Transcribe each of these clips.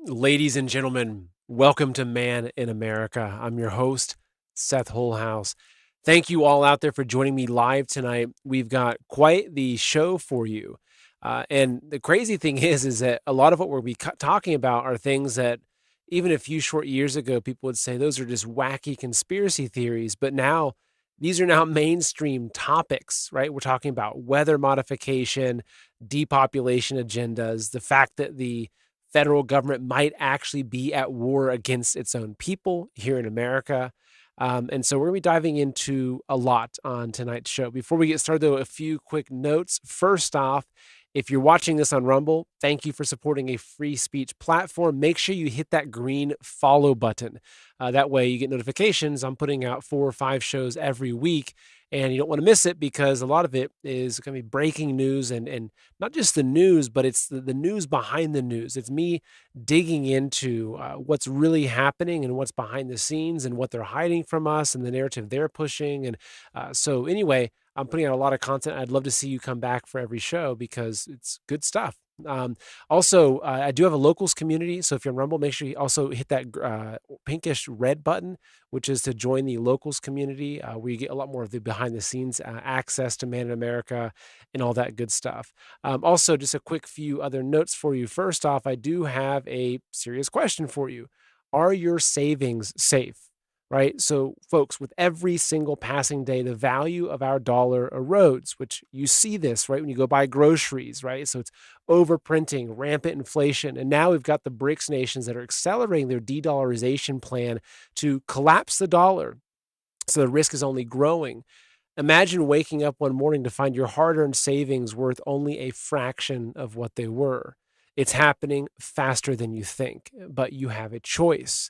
Ladies and gentlemen, welcome to Man in America. I'm your host, Seth Holhouse. Thank you all out there for joining me live tonight. We've got quite the show for you. And the crazy thing is that a lot of what we'll be talking about are things that even a few short years ago, people would say those are just wacky conspiracy theories. But now these are now mainstream topics, right? We're talking about weather modification, depopulation agendas, the fact that the federal government might actually be at war against its own people here in America. And so we're going to be diving into a lot on tonight's show. Before we get started, though, a few quick notes. First off, if you're watching this on Rumble, thank you for supporting a free speech platform. Make sure you hit that green follow button. That way you get notifications. I'm putting out 4 or 5 shows every week, and you don't want to miss it because a lot of it is going to be breaking news and not just the news, but it's the news behind the news. It's me digging into what's really happening and what's behind the scenes and what they're hiding from us and the narrative they're pushing. And so anyway, I'm putting out a lot of content. I'd love to see you come back for every show because it's good stuff. Also, I do have a locals community. So if you're on Rumble, make sure you also hit that pinkish red button, which is to join the locals community, where you get a lot more of the behind the scenes access to Man in America and all that good stuff. Also, just a quick few other notes for you. First off, I do have a serious question for you. Are your savings safe? Right? So folks, with every single passing day, the value of our dollar erodes, which you see this, right? When you go buy groceries, right? So it's overprinting, rampant inflation. And now we've got the BRICS nations that are accelerating their de-dollarization plan to collapse the dollar. So the risk is only growing. Imagine waking up one morning to find your hard-earned savings worth only a fraction of what they were. It's happening faster than you think, but you have a choice.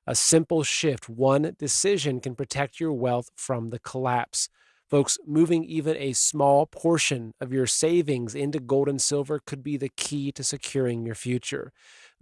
A simple shift, one decision can protect your wealth from the collapse. Folks, moving even a small portion of your savings into gold and silver could be the key to securing your future.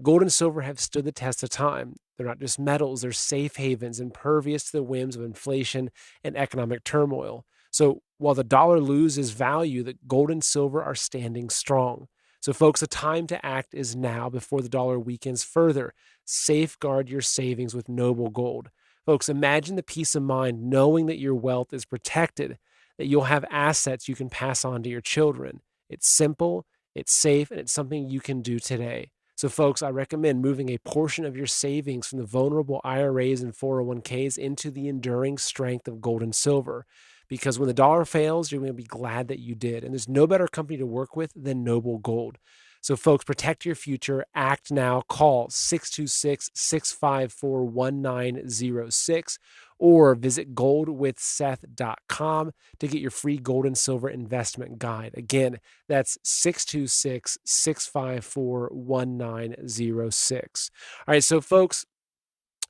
Gold and silver have stood the test of time. They're not just metals, they're safe havens, impervious to the whims of inflation and economic turmoil. So while the dollar loses value, the gold and silver are standing strong. So folks, the time to act is now before the dollar weakens further. Safeguard your savings with noble gold. Folks, imagine the peace of mind knowing that your wealth is protected, that you'll have assets you can pass on to your children. It's simple, it's safe, and it's something you can do today. So folks, I recommend moving a portion of your savings from the vulnerable IRAs and 401ks into the enduring strength of gold and silver. Because when the dollar fails, you're going to be glad that you did. And there's no better company to work with than Noble Gold. So folks, protect your future. Act now. Call 626-654-1906 or visit goldwithseth.com to get your free gold and silver investment guide. Again, that's 626-654-1906. All right, so folks,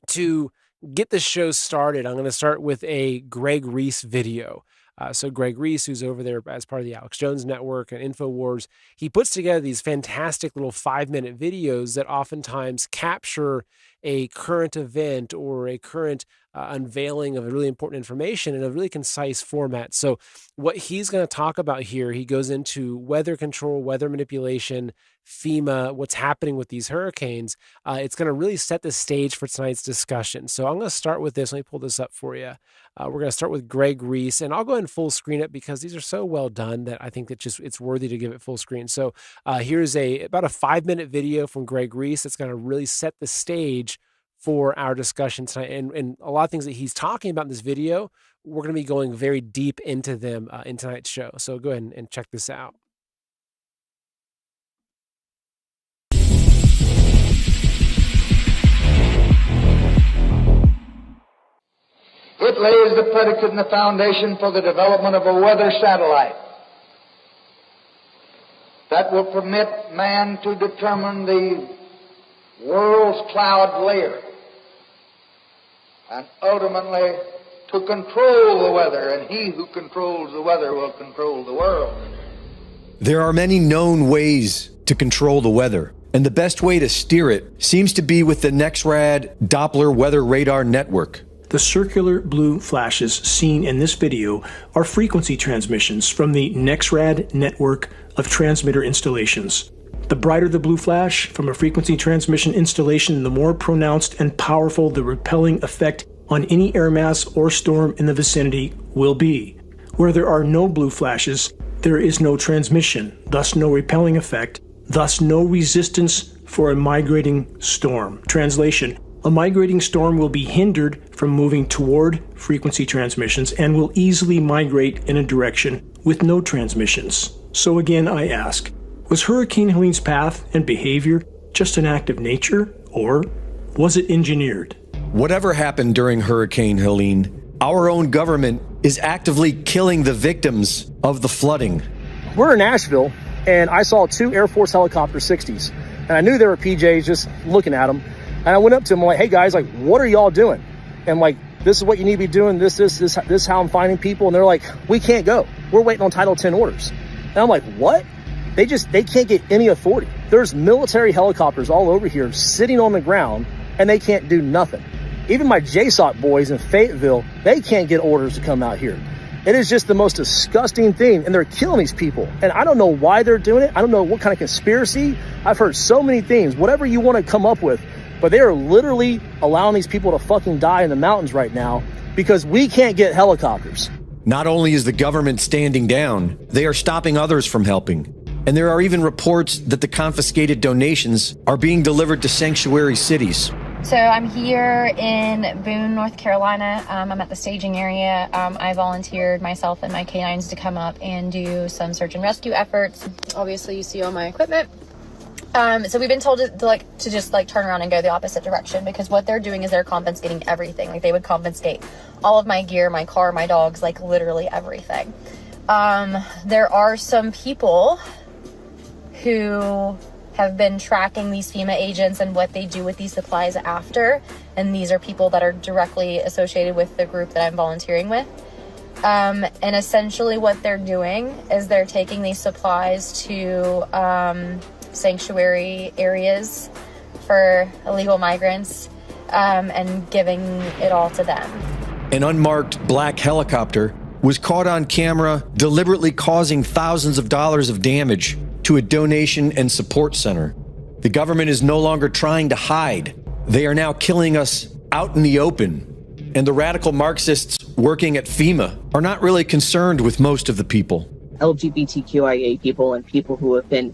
to get the show started, I'm going to start with a Greg Reese video. So Greg Reese, who's over there as part of the Alex Jones Network and InfoWars, he puts together these fantastic little 5-minute videos that oftentimes capture a current event or a current unveiling of a really important information in a really concise format. So what he's going to talk about here, he goes into weather control, weather manipulation, FEMA, what's happening with these hurricanes. It's going to really set the stage for tonight's discussion. So I'm going to start with this. Let me pull this up for you. We're going to start with Greg Reese, and I'll go ahead and full screen it because these are so well done that I think that it's worthy to give it full screen. So here's about a 5-minute video from Greg Reese that's going to really set the stage for our discussion tonight. And a lot of things that he's talking about in this video, we're going to be going very deep into them in tonight's show. So go ahead and check this out. It lays the predicate and the foundation for the development of a weather satellite that will permit man to determine the world's cloud layer and ultimately to control the weather, and he who controls the weather will control the world. There are many known ways to control the weather, and the best way to steer it seems to be with the NEXRAD Doppler Weather Radar Network. The circular blue flashes seen in this video are frequency transmissions from the NEXRAD network of transmitter installations. The brighter the blue flash from a frequency transmission installation, the more pronounced and powerful the repelling effect on any air mass or storm in the vicinity will be. Where there are no blue flashes, there is no transmission, thus no repelling effect, thus no resistance for a migrating storm. Translation: a migrating storm will be hindered from moving toward frequency transmissions and will easily migrate in a direction with no transmissions. So again, I ask, was Hurricane Helene's path and behavior just an act of nature, or was it engineered? Whatever happened during Hurricane Helene, our own government is actively killing the victims of the flooding. We're in Nashville, and I saw 2 Air Force helicopter 60s, and I knew they were PJs just looking at them. And I went up to them, like, hey guys, like, what are y'all doing? And like, this is what you need to be doing. This is how I'm finding people. And they're like, we can't go. We're waiting on Title 10 orders. And I'm like, what? They can't get any authority. There's military helicopters all over here sitting on the ground, and they can't do nothing. Even my JSOC boys in Fayetteville, they can't get orders to come out here. It is just the most disgusting thing, and they're killing these people. And I don't know why they're doing it. I don't know what kind of conspiracy. I've heard so many things, whatever you want to come up with. But they are literally allowing these people to fucking die in the mountains right now because we can't get helicopters. Not only is the government standing down, they are stopping others from helping. And there are even reports that the confiscated donations are being delivered to sanctuary cities. So I'm here in Boone, North Carolina. I'm at the staging area. I volunteered myself and my canines to come up and do some search and rescue efforts. Obviously, you see all my equipment. So we've been told to just turn around and go the opposite direction, because what they're doing is they're confiscating everything. Like, they would confiscate all of my gear, my car, my dogs, like literally everything. There are some people who have been tracking these FEMA agents and what they do with these supplies after. And these are people that are directly associated with the group that I'm volunteering with. And essentially what they're doing is they're taking these supplies to sanctuary areas for illegal migrants and giving it all to them. An unmarked black helicopter was caught on camera deliberately causing thousands of dollars of damage to a donation and support center. The government is no longer trying to hide. They are now killing us out in the open. And the radical Marxists working at FEMA are not really concerned with most of the people. LGBTQIA people and people who have been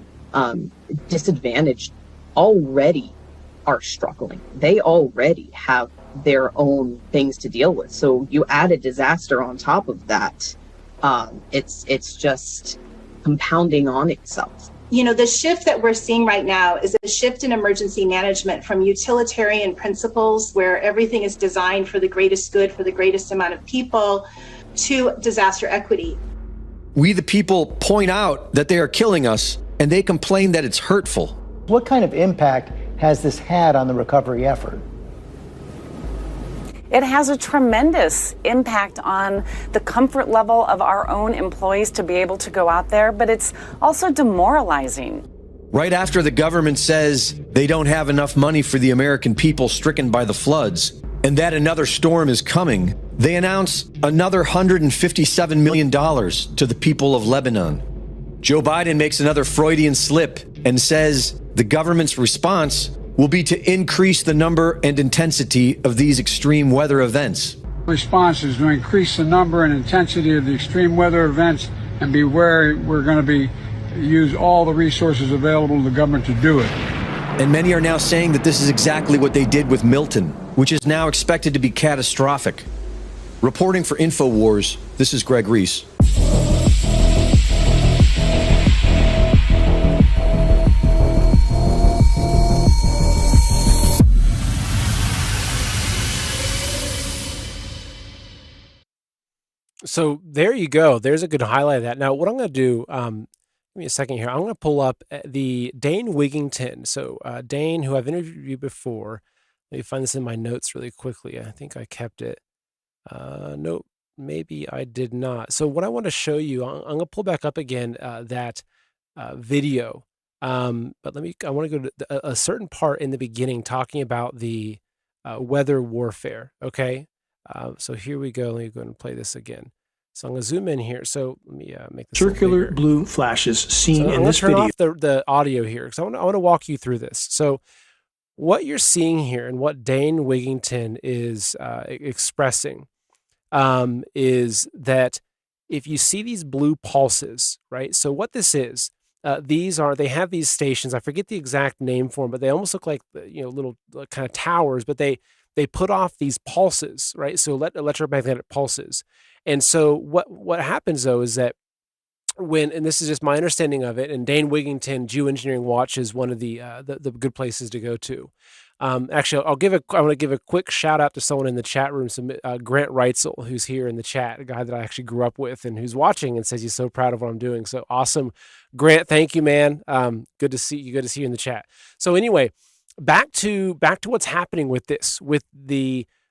disadvantaged already are struggling. They already have their own things to deal with. So you add a disaster on top of that, it's just compounding on itself. You know, the shift that we're seeing right now is a shift in emergency management from utilitarian principles where everything is designed for the greatest good for the greatest amount of people to disaster equity. We, the people, point out that they are killing us, and they complain that it's hurtful. What kind of impact has this had on the recovery effort? It has a tremendous impact on the comfort level of our own employees to be able to go out there, but it's also demoralizing. Right after the government says they don't have enough money for the American people stricken by the floods, and that another storm is coming, they announce another $157 million to the people of Lebanon. Joe Biden makes another Freudian slip and says the government's response will be to increase the number and intensity of these extreme weather events. Response is to increase the number and intensity of the extreme weather events and be where we're going to use all the resources available to the government to do it. And many are now saying that this is exactly what they did with Milton, which is now expected to be catastrophic. Reporting for InfoWars, this is Greg Reese. So there you go. There's a good highlight of that. Now, what I'm going to do, give me a second here. I'm going to pull up the Dane Wigington. So Dane, who I've interviewed before. Let me find this in my notes really quickly. I think I kept it. Nope, maybe I did not. So what I want to show you, I'm going to pull back up again that video. But I want to go to a certain part in the beginning talking about the weather warfare. Okay. So here we go. Let me go and play this again. So I'm going to zoom in here. So let me make this circular blue flashes seen in this turn video. off the audio here because I want to walk you through this. So what you're seeing here and what Dane Wigington is expressing is that if you see these blue pulses, right? So what this is, they have these stations. I forget the exact name for them, but they almost look like little kind of towers, but they put off these pulses, right? So electromagnetic pulses. And so what happens though is that and this is just my understanding of it, and Dane Wigington Geoengineering Watch is one of the good places to go to. Actually, I want to give a quick shout out to someone in the chat room, Grant Reitzel, who's here in the chat, a guy that I actually grew up with and who's watching and says he's so proud of what I'm doing. So awesome, Grant. Thank you, man. Good to see you. Good to see you in the chat. So anyway, back to what's happening with this,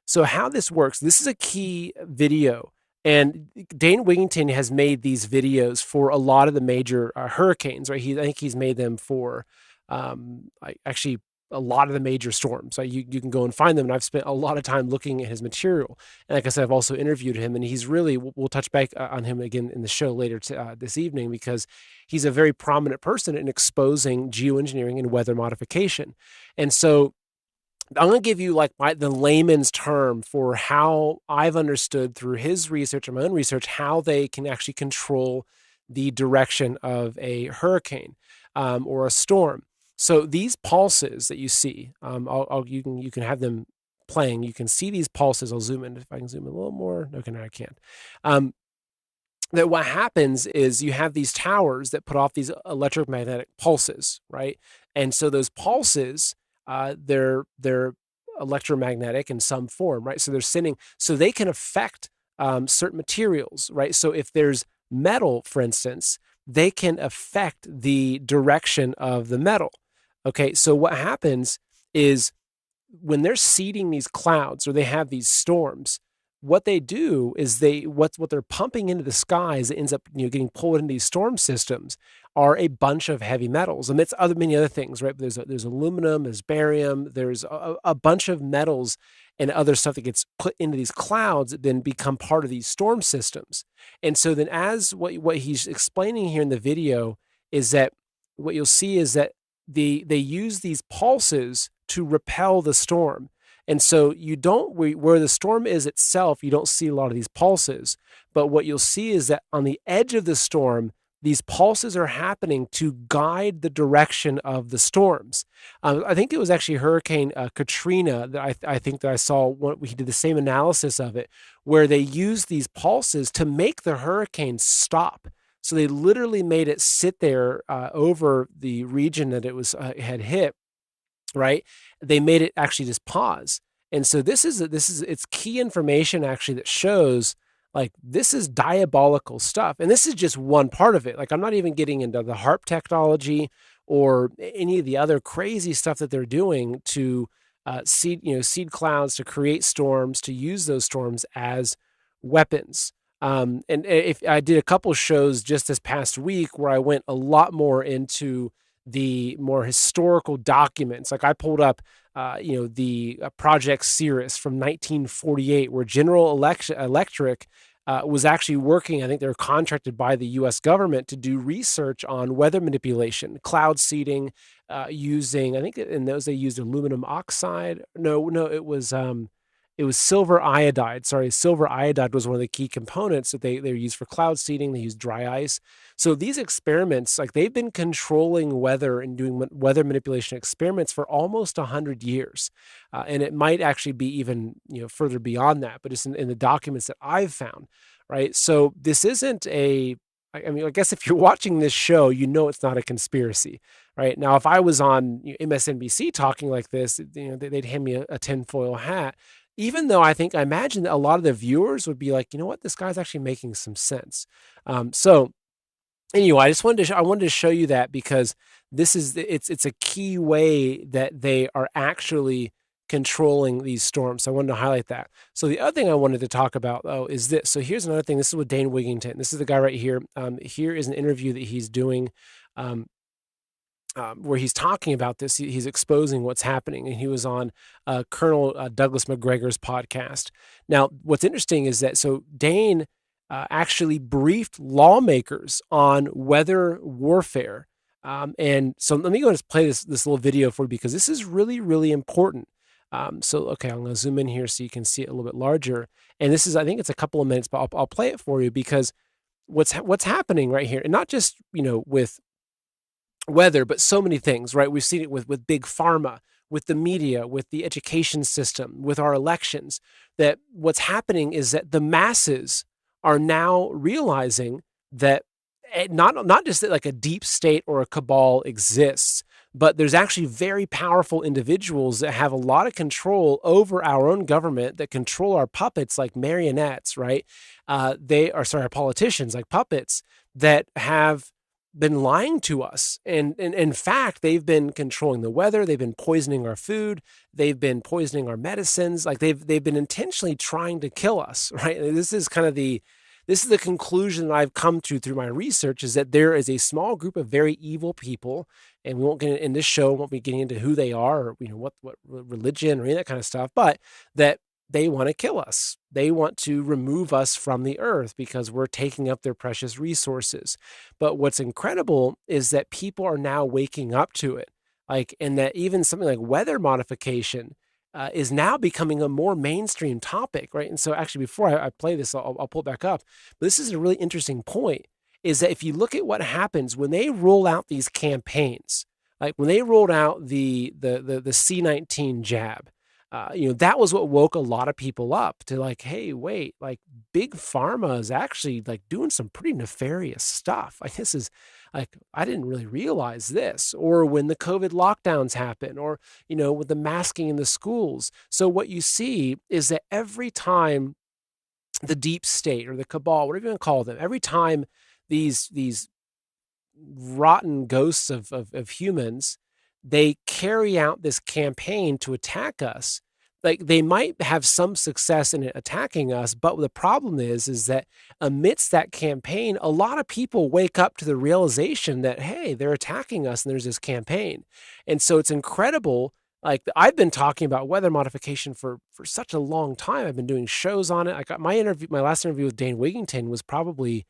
so how this works. This is a key video. And Dane Wigington has made these videos for a lot of the major hurricanes, right? I think he's made them for actually a lot of the major storms. So you can go and find them. And I've spent a lot of time looking at his material. And like I said, I've also interviewed him, and he's really, we'll touch back on him again in the show later this evening, because he's a very prominent person in exposing geoengineering and weather modification. And so I'm going to give you the layman's term for how I've understood through his research and my own research, how they can actually control the direction of a hurricane or a storm. So these pulses that you see, you can have them playing. You can see these pulses. I'll zoom in if I can zoom in a little more. Okay, no, I can't. That what happens is you have these towers that put off these electromagnetic pulses, right? And so those pulses, they're electromagnetic in some form, right? So so they can affect certain materials, right? So if there's metal, for instance, they can affect the direction of the metal. Okay, so what happens is when they're seeding these clouds or they have these storms, what they do is what they're pumping into the skies that ends up getting pulled into these storm systems are a bunch of heavy metals, and it's many other things, right? But there's aluminum, there's barium, there's a bunch of metals and other stuff that gets put into these clouds that then become part of these storm systems. And so then, as what he's explaining here in the video is that what you'll see is that they use these pulses to repel the storm. And so where the storm is itself, you don't see a lot of these pulses. But what you'll see is that on the edge of the storm, these pulses are happening to guide the direction of the storms. I think it was actually Hurricane Katrina that I think that I saw. We did the same analysis of it, where they used these pulses to make the hurricane stop. So they literally made it sit there over the region that it was had hit. Right? They made it actually just pause. And so it's key information actually that shows this is diabolical stuff. And this is just one part of it. I'm not even getting into the HARP technology or any of the other crazy stuff that they're doing to seed clouds, to create storms, to use those storms as weapons. And if I did a couple shows just this past week where I went a lot more into the more historical documents. I pulled up, the Project Cirrus from 1948, where General Electric was actually working. I think they're contracted by the U.S. government to do research on weather manipulation, cloud seeding, using. I think in those they used aluminum oxide. No, it was silver iodide. Sorry, silver iodide was one of the key components that they used for cloud seeding. They used dry ice. So these experiments, they've been controlling weather and doing weather manipulation experiments for almost 100 years. And it might actually be even further beyond that, but it's in the documents that I've found, right? So this isn't I guess if you're watching this show, it's not a conspiracy, right? Now, if I was on MSNBC talking like this, they'd hand me a tinfoil hat. Even though I imagine that a lot of the viewers would be like, you know what, this guy's actually making some sense. So anyway, I wanted to show you that because it's a key way that they are actually controlling these storms. So I wanted to highlight that. So the other thing I wanted to talk about though is this. So here's another thing. This is with Dane Wigington. This is the guy right here. Here is an interview that he's doing. Where he's talking about this, he's exposing what's happening, and he was on Colonel Douglas McGregor's podcast. Now, what's interesting is that Dane actually briefed lawmakers on weather warfare. And so let me go and play this little video for you, because this is really, really important. Okay, I'm going to zoom in here so you can see it a little bit larger. And this is, I think it's a couple of minutes, but I'll play it for you, because what's happening right here, and not just, with weather, but so many things, right? We've seen it with big pharma, with the media, with the education system, with our elections, that what's happening is that the masses are now realizing that not just that like a deep state or a cabal exists, but there's actually very powerful individuals that have a lot of control over our own government, that control our puppets like marionettes, right? Our politicians like puppets that have been lying to us. And in fact, they've been controlling the weather. They've been poisoning our food. They've been poisoning our medicines. Like they've been intentionally trying to kill us, right? This is the conclusion that I've come to through my research, is that there is a small group of very evil people, and we won't get in this show, won't be getting into who they are, or what religion or any of that kind of stuff, but that they want to kill us. They want to remove us from the earth because we're taking up their precious resources. But what's incredible is that people are now waking up to it. And that even something like weather modification is now becoming a more mainstream topic, right? And so actually, before I play this, I'll pull it back up. But this is a really interesting point, is that if you look at what happens when they roll out these campaigns, like when they rolled out the C-19 jab, that was what woke a lot of people up to, like, hey, wait, like big pharma is actually like doing some pretty nefarious stuff. Like this is like, I didn't really realize this. Or when the COVID lockdowns happen, or, with the masking in the schools. So what you see is that every time the deep state or the cabal, whatever you want to call them, every time these rotten ghosts of humans, they carry out this campaign to attack us. Like they might have some success in attacking us, but the problem is that amidst that campaign, a lot of people wake up to the realization that, hey, they're attacking us and there's this campaign. And so it's incredible. Like I've been talking about weather modification for such a long time. I've been doing shows on it. I got my last interview with Dane Wigington was probably,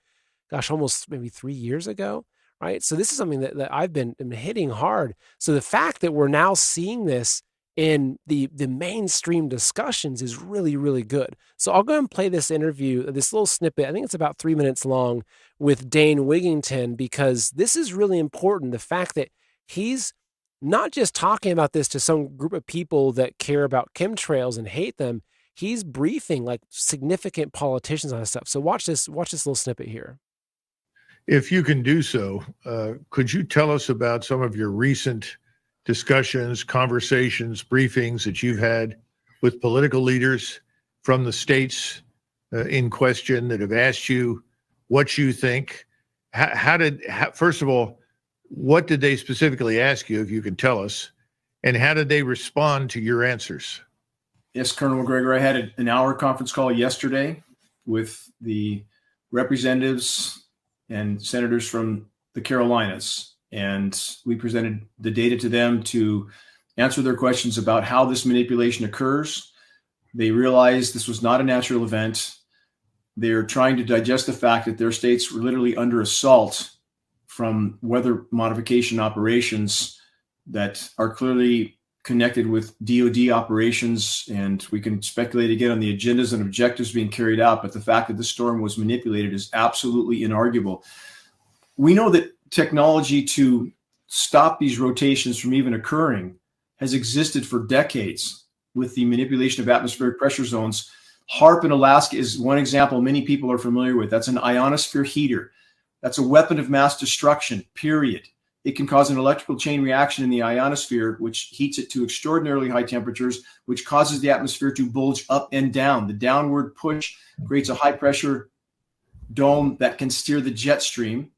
almost maybe 3 years ago. Right. So this is something that I've been hitting hard. So the fact that we're now seeing this in the mainstream discussions is really, really good. So I'll go and play this interview, this little snippet. I think it's about 3 minutes long, with Dane Wigington, because this is really important. The fact that he's not just talking about this to some group of people that care about chemtrails and hate them. He's briefing like significant politicians on this stuff. So watch this little snippet here. If you can do so, could you tell us about some of your recent discussions, conversations, briefings that you've had with political leaders from the states in question that have asked you what you think? First of all, what did they specifically ask you, if you can tell us, and how did they respond to your answers? Yes, Colonel McGregor, I had an hour conference call yesterday with the representatives and senators from the Carolinas, and we presented the data to them to answer their questions about how this manipulation occurs. They realized this was not a natural event. They're trying to digest the fact that their states were literally under assault from weather modification operations that are clearly connected with DOD operations, and we can speculate again on the agendas and objectives being carried out, but the fact that the storm was manipulated is absolutely inarguable. We know that technology to stop these rotations from even occurring has existed for decades with the manipulation of atmospheric pressure zones. HAARP in Alaska is one example many people are familiar with. That's an ionosphere heater. That's a weapon of mass destruction, period. It can cause an electrical chain reaction in the ionosphere, which heats it to extraordinarily high temperatures, which causes the atmosphere to bulge up and down. The downward push creates a high pressure dome that can steer the jet stream.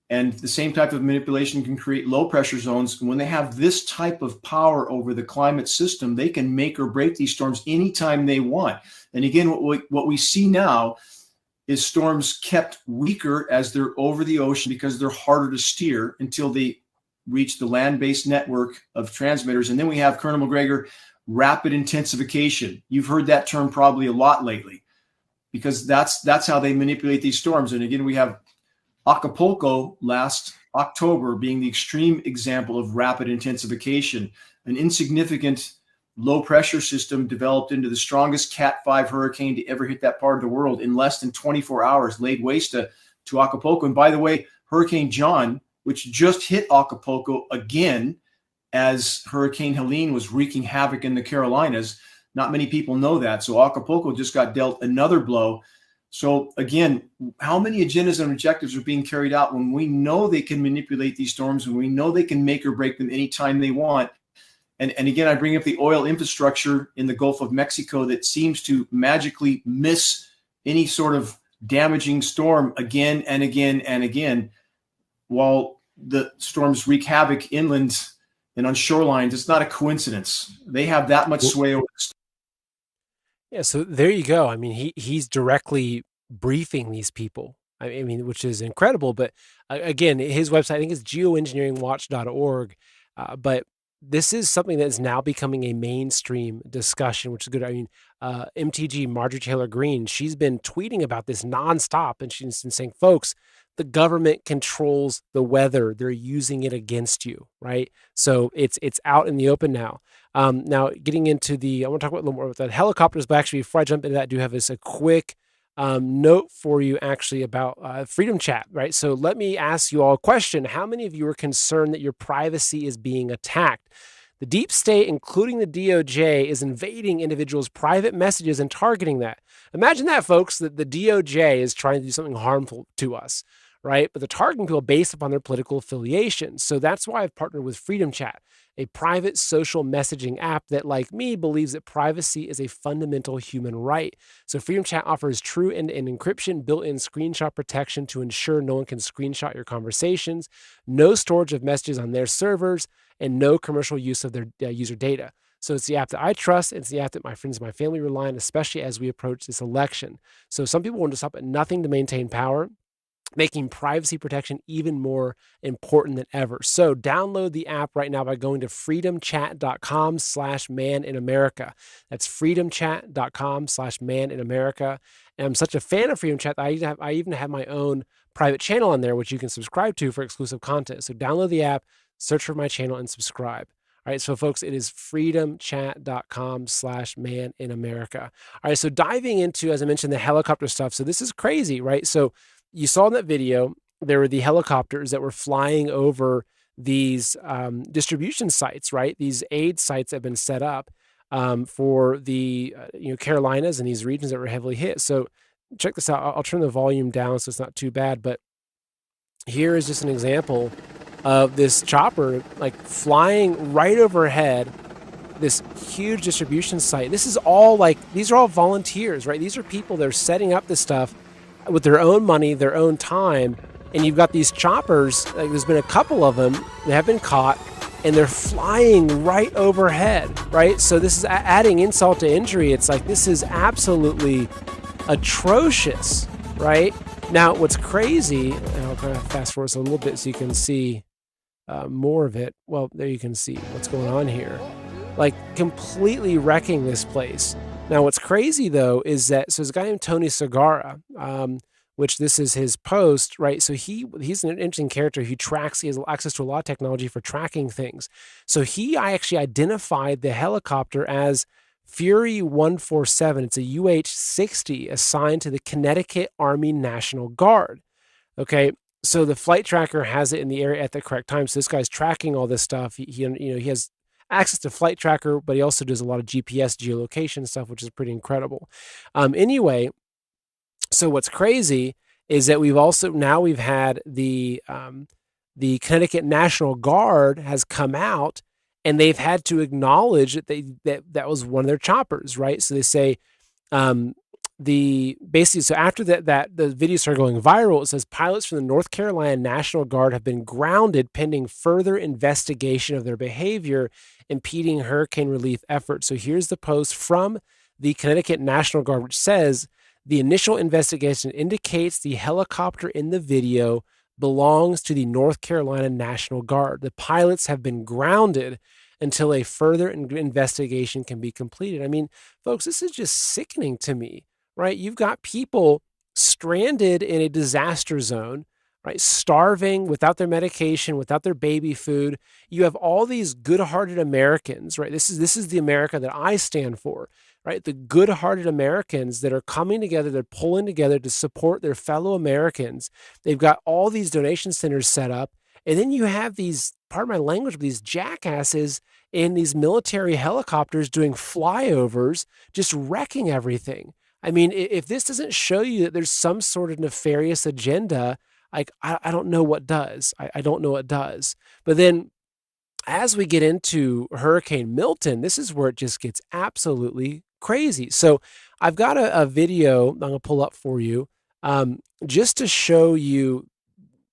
And the same type of manipulation can create low pressure zones. And when they have this type of power over the climate system, they can make or break these storms anytime they want. And again, what we see now is storms kept weaker as they're over the ocean because they're harder to steer until they reach the land-based network of transmitters. And then we have, Colonel McGregor, rapid intensification. You've heard that term probably a lot lately, because that's how they manipulate these storms. And again, we have Acapulco last October being the extreme example of rapid intensification. An insignificant low pressure system developed into the strongest Cat 5 hurricane to ever hit that part of the world in less than 24 hours, laid waste to Acapulco. And by the way, Hurricane John, which just hit Acapulco again as Hurricane Helene was wreaking havoc in the Carolinas. Not many people know that. So Acapulco just got dealt another blow. So again, how many agendas and objectives are being carried out when we know they can manipulate these storms, when we know they can make or break them anytime they want? And again, I bring up the oil infrastructure in the Gulf of Mexico that seems to magically miss any sort of damaging storm again and again and again, while the storms wreak havoc inland and on shorelines. It's not a coincidence. They have that much sway over the storm. Yeah, so there you go. I mean, he's directly briefing these people. I mean, which is incredible. But again, his website, I think it's geoengineeringwatch.org. But this is something that is now becoming a mainstream discussion, which is good. I mean, MTG, Marjorie Taylor Greene, she's been tweeting about this nonstop, and she's been saying, folks, the government controls the weather. They're using it against you, right? So it's out in the open now. Now, getting into I want to talk about a little more about that helicopters, but actually, before I jump into that, I do have a quick note for you actually about Freedom Chat, right? So let me ask you all a question. How many of you are concerned that your privacy is being attacked? The deep state, including the DOJ, is invading individuals' private messages and targeting that. Imagine that, folks, that the DOJ is trying to do something harmful to us, right? But they're targeting people based upon their political affiliation. So that's why I've partnered with Freedom Chat, a private social messaging app that, like me, believes that privacy is a fundamental human right. So Freedom Chat offers true end-to-end encryption, built-in screenshot protection to ensure no one can screenshot your conversations, no storage of messages on their servers, and no commercial use of their user data. So it's the app that I trust. It's the app that my friends and my family rely on, especially as we approach this election. So some people want to stop at nothing to maintain power, making privacy protection even more important than ever. So download the app right now by going to freedomchat.com/man-in-America. That's freedomchat.com/man-in-America. And I'm such a fan of Freedom Chat that I even have my own private channel on there, which you can subscribe to for exclusive content. So download the app, search for my channel, and subscribe. All right, so folks, it is freedomchat.com/man-in-America. All right, so diving into, as I mentioned, the helicopter stuff. So this is crazy, right? So you saw in that video, there were the helicopters that were flying over these distribution sites, right? These aid sites that have been set up for the Carolinas and these regions that were heavily hit. So check this out. I'll turn the volume down so it's not too bad. But here is just an example of this chopper like flying right overhead this huge distribution site. This is all these are all volunteers, right? These are people that are setting up this stuff with their own money, their own time, and you've got these choppers, like there's been a couple of them that have been caught, and they're flying right overhead, right? So this is adding insult to injury. It's like, this is absolutely atrocious, right? Now, what's crazy, and I'll kind of fast forward a little bit so you can see more of it. Well, there you can see what's going on here. Like, completely wrecking this place. Now, what's crazy, though, is that, so there's a guy named Tony Segura, which this is his post, right? So he's an interesting character. He has access to a lot of technology for tracking things. So I actually identified the helicopter as Fury 147. It's a UH-60 assigned to the Connecticut Army National Guard. Okay, so the flight tracker has it in the area at the correct time. So this guy's tracking all this stuff. He has access to flight tracker, but he also does a lot of GPS geolocation stuff, which is pretty incredible. Anyway, so what's crazy is that we've had the Connecticut National Guard has come out, and they've had to acknowledge that that was one of their choppers, right? So they say so after that the video started going viral, it says pilots from the North Carolina National Guard have been grounded pending further investigation of their behavior impeding hurricane relief efforts. So here's the post from the Connecticut National Guard, which says the initial investigation indicates the helicopter in the video belongs to the North Carolina National Guard. The pilots have been grounded until a further investigation can be completed. I mean, folks, this is just sickening to me, right? You've got people stranded in a disaster zone, right? Starving without their medication, without their baby food. You have all these good-hearted Americans, right? This is the America that I stand for, right? The good-hearted Americans that are coming together, they're pulling together to support their fellow Americans. They've got all these donation centers set up. And then you have these, pardon my language, but these jackasses in these military helicopters doing flyovers, just wrecking everything. I mean, if this doesn't show you that there's some sort of nefarious agenda, like I don't know what does. I don't know what does. But then as we get into Hurricane Milton, this is where it just gets absolutely crazy. So I've got a video I'm going to pull up for you just to show you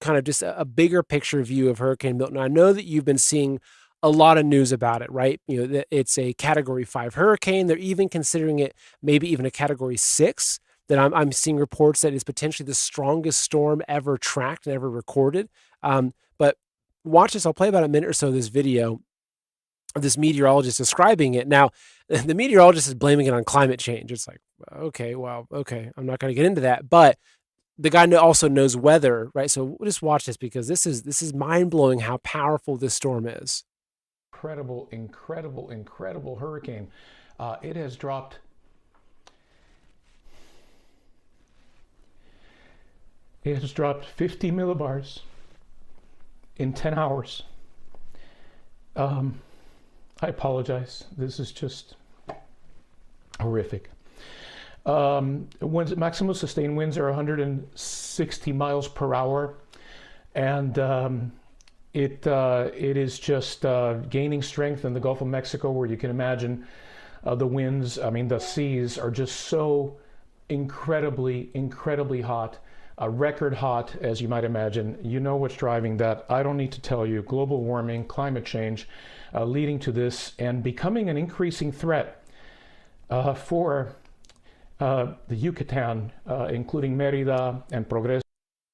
kind of just a bigger picture view of Hurricane Milton. I know that you've been seeing a lot of news about it, right? You know, it's a Category 5 hurricane. They're even considering it maybe even a Category 6. That I'm seeing reports that it's potentially the strongest storm ever tracked and ever recorded. But watch this. I'll play about a minute or so of this video of this meteorologist describing it. Now, the meteorologist is blaming it on climate change. It's like, okay, well, okay, I'm not going to get into that. But the guy also knows weather, right? So we'll just watch this because this is mind-blowing how powerful this storm is. Incredible hurricane. It has dropped It has dropped 50 millibars in 10 hours. I apologize. This is just horrific. Maximum sustained winds are 160 miles per hour, and it is just gaining strength in the Gulf of Mexico, where you can imagine the winds. I mean, the seas are just so incredibly hot. Record hot, as you might imagine. You know what's driving that. I don't need to tell you. Global warming, climate change, leading to this and becoming an increasing threat for the Yucatan, including Merida and Progreso.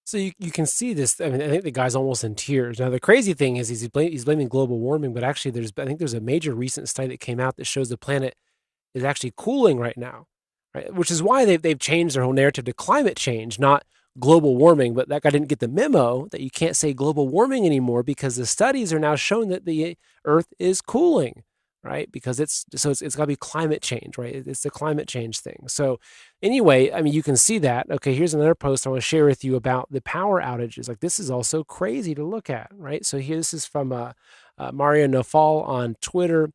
So you can see this. I mean, I think the guy's almost in tears. Now, the crazy thing is he's blaming global warming, but actually I think there's a major recent study that came out that shows the planet is actually cooling right now, right? Which is why they've changed their whole narrative to climate change, not global warming. But that guy didn't get the memo that you can't say global warming anymore because the studies are now showing that the Earth is cooling, right? Because it's got to be climate change, right? It's the climate change thing. So anyway, I mean, you can see that. Okay, here's another post I want to share with you about the power outages. Like, this is also crazy to look at, right? So here, this is from Mario Nafal on Twitter.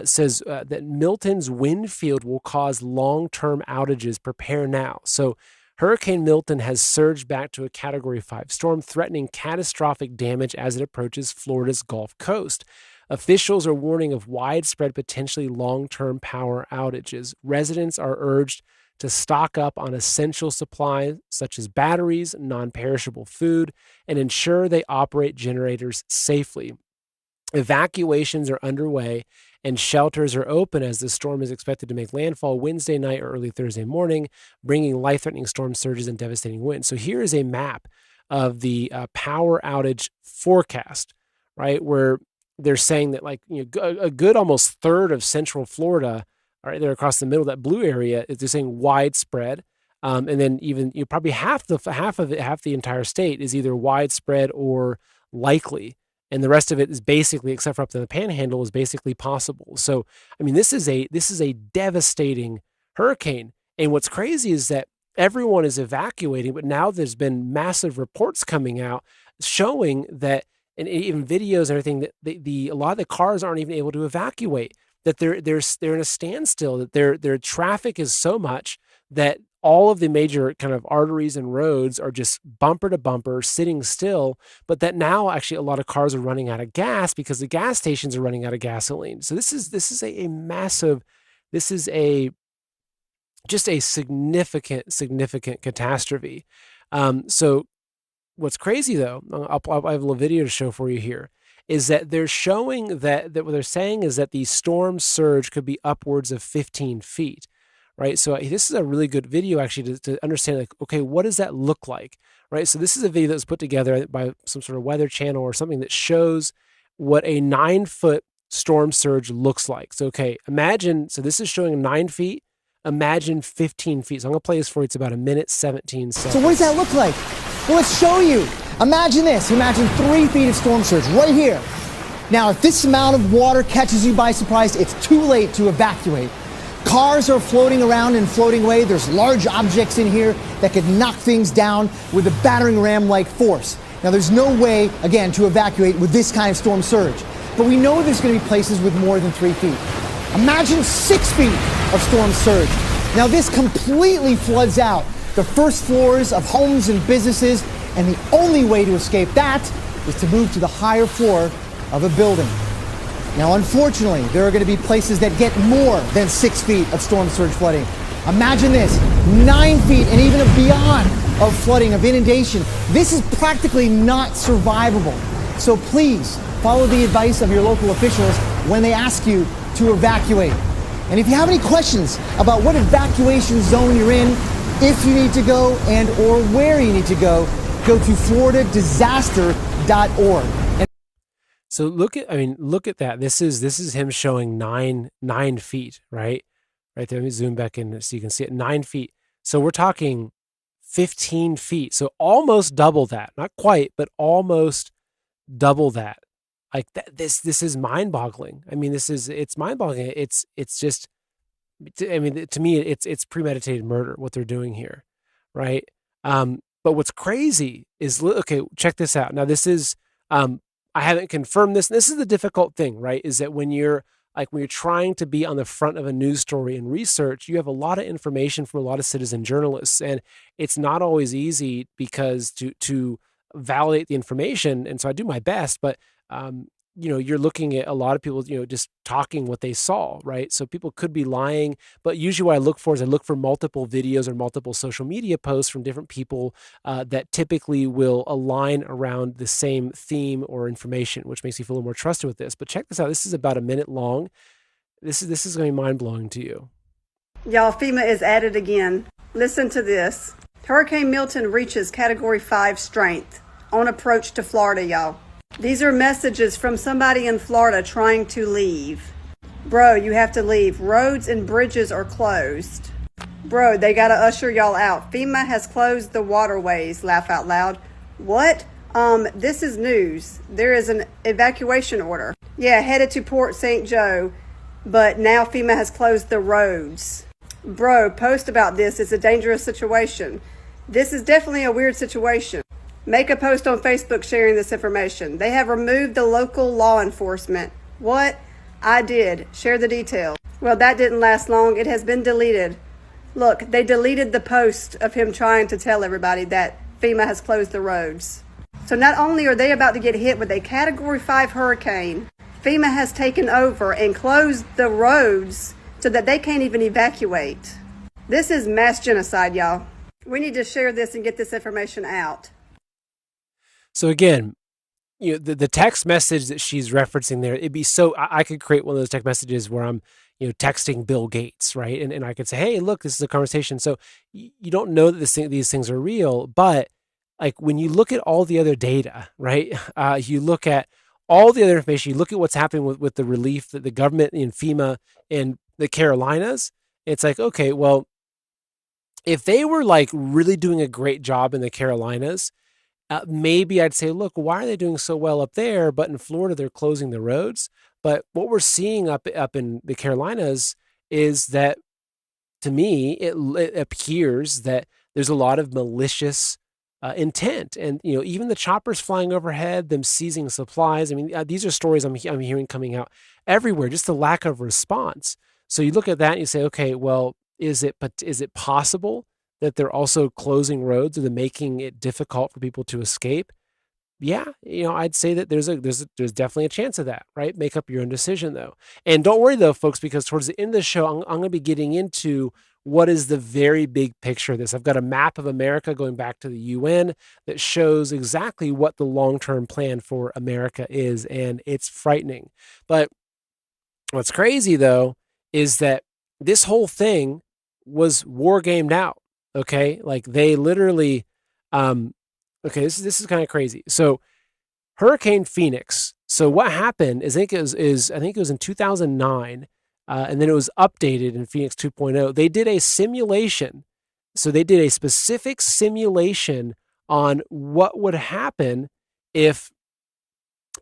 Says that Milton's wind field will cause long-term outages. Prepare now. So Hurricane Milton has surged back to a Category 5 storm, threatening catastrophic damage as it approaches Florida's Gulf Coast. Officials are warning of widespread, potentially long-term power outages. Residents are urged to stock up on essential supplies such as batteries, non-perishable food, and ensure they operate generators safely. Evacuations are underway and shelters are open as the storm is expected to make landfall Wednesday night or early Thursday morning, bringing life-threatening storm surges and devastating winds. So here is a map of the power outage forecast, right, where they're saying that, like, you know, a good almost third of central Florida, right there across the middle, that blue area, is they're saying widespread. And then even probably half the entire state is either widespread or likely. And the rest of it is basically, except for up to the Panhandle, is basically possible. So, I mean, this is a devastating hurricane. And what's crazy is that everyone is evacuating, but now there's been massive reports coming out showing that, and even videos and everything, that a lot of the cars aren't even able to evacuate. That they're in a standstill. That their traffic is so much that all of the major kind of arteries and roads are just bumper to bumper, sitting still, but that now actually a lot of cars are running out of gas because the gas stations are running out of gasoline. So this is a massive, just a significant catastrophe. So what's crazy though, I have a little video to show for you here, is that they're showing that what they're saying is that the storm surge could be upwards of 15 feet. Right. So this is a really good video actually to understand, like, okay, what does that look like? Right. So this is a video that was put together by some sort of weather channel or something that shows what a 9-foot storm surge looks like. So, okay, imagine, so this is showing 9 feet Imagine 15 feet. So I'm going to play this for you. It's about 1:17 seconds. So what does that look like? Well, let's show you. Imagine this. Imagine 3 feet of storm surge right here. Now, if this amount of water catches you by surprise, it's too late to evacuate. Cars are floating around and floating away. There's large objects in here that could knock things down with a battering ram-like force. Now, there's no way, again, to evacuate with this kind of storm surge. But we know there's going to be places with more than 3 feet. Imagine 6 feet of storm surge. Now, this completely floods out the first floors of homes and businesses, and the only way to escape that is to move to the higher floor of a building. Now, unfortunately, there are going to be places that get more than 6 feet of storm surge flooding. Imagine this, 9 feet and even beyond of flooding, of inundation. This is practically not survivable. So please follow the advice of your local officials when they ask you to evacuate. And if you have any questions about what evacuation zone you're in, if you need to go and or where you need to go to floridadisaster.org. So look at that. This is him showing 9 feet, right? Right there. Let me zoom back in so you can see it. 9 feet. So we're talking 15 feet. So almost double that. Not quite, but almost double that. Like that, this is mind-boggling. I mean, it's mind-boggling. It's just, I mean, to me, it's premeditated murder what they're doing here, right? But what's crazy is, okay, check this out. Now, this is, I haven't confirmed this. This is the difficult thing, right? Is that when you're trying to be on the front of a news story and research, you have a lot of information from a lot of citizen journalists, and it's not always easy because to validate the information. And so I do my best, but you're looking at a lot of people, just talking what they saw, right? So people could be lying, but usually what I look for is I look for multiple videos or multiple social media posts from different people that typically will align around the same theme or information, which makes me feel a little more trusted with this. But check this out. This is about 1 minute long. This is going to be mind-blowing to you. Y'all, FEMA is at it again. Listen to this. Hurricane Milton reaches Category 5 strength on approach to Florida, y'all. These are messages from somebody in Florida trying to leave. Bro, you have to leave. Roads and bridges are closed. Bro, they gotta usher y'all out. FEMA has closed the waterways. Laugh out loud. What? This is news. There is an evacuation order. Yeah, headed to Port St. Joe, but now FEMA has closed the roads. Bro, post about this. It's a dangerous situation. This is definitely a weird situation. Make a post on Facebook sharing this information. They have removed the local law enforcement. What? I did. Share the details. Well, that didn't last long. It has been deleted. Look, they deleted the post of him trying to tell everybody that FEMA has closed the roads. So not only are they about to get hit with a Category 5 hurricane, FEMA has taken over and closed the roads so that they can't even evacuate. This is mass genocide, y'all. We need to share this and get this information out. So again, the text message that she's referencing there, it'd be so, I could create one of those text messages where I'm, texting Bill Gates, right? And I could say, hey, look, this is a conversation. So you don't know that these things are real, but like when you look at all the other data, right? You look at all the other information, you look at what's happening with the relief that the government in FEMA and the Carolinas, it's like, okay, well, if they were like really doing a great job in the Carolinas, maybe I'd say, look, why are they doing so well up there? But in Florida, they're closing the roads. But what we're seeing up in the Carolinas is that, to me, it appears that there's a lot of malicious intent. And, even the choppers flying overhead, them seizing supplies. I mean, these are stories I'm hearing coming out everywhere, just the lack of response. So you look at that and you say, okay, well, is it possible that they're also closing roads or they're making it difficult for people to escape? Yeah, I'd say that there's definitely a chance of that, right? Make up your own decision though. And don't worry though, folks, because towards the end of the show, I'm going to be getting into what is the very big picture of this. I've got a map of America going back to the UN that shows exactly what the long-term plan for America is, and it's frightening. But what's crazy though is that this whole thing was war gamed out. Okay, like they literally, okay, this is kind of crazy. So Hurricane Phoenix. So what happened is I think it was in 2009. and then it was updated in Phoenix 2.0. They did a simulation. So they did a specific simulation on what would happen if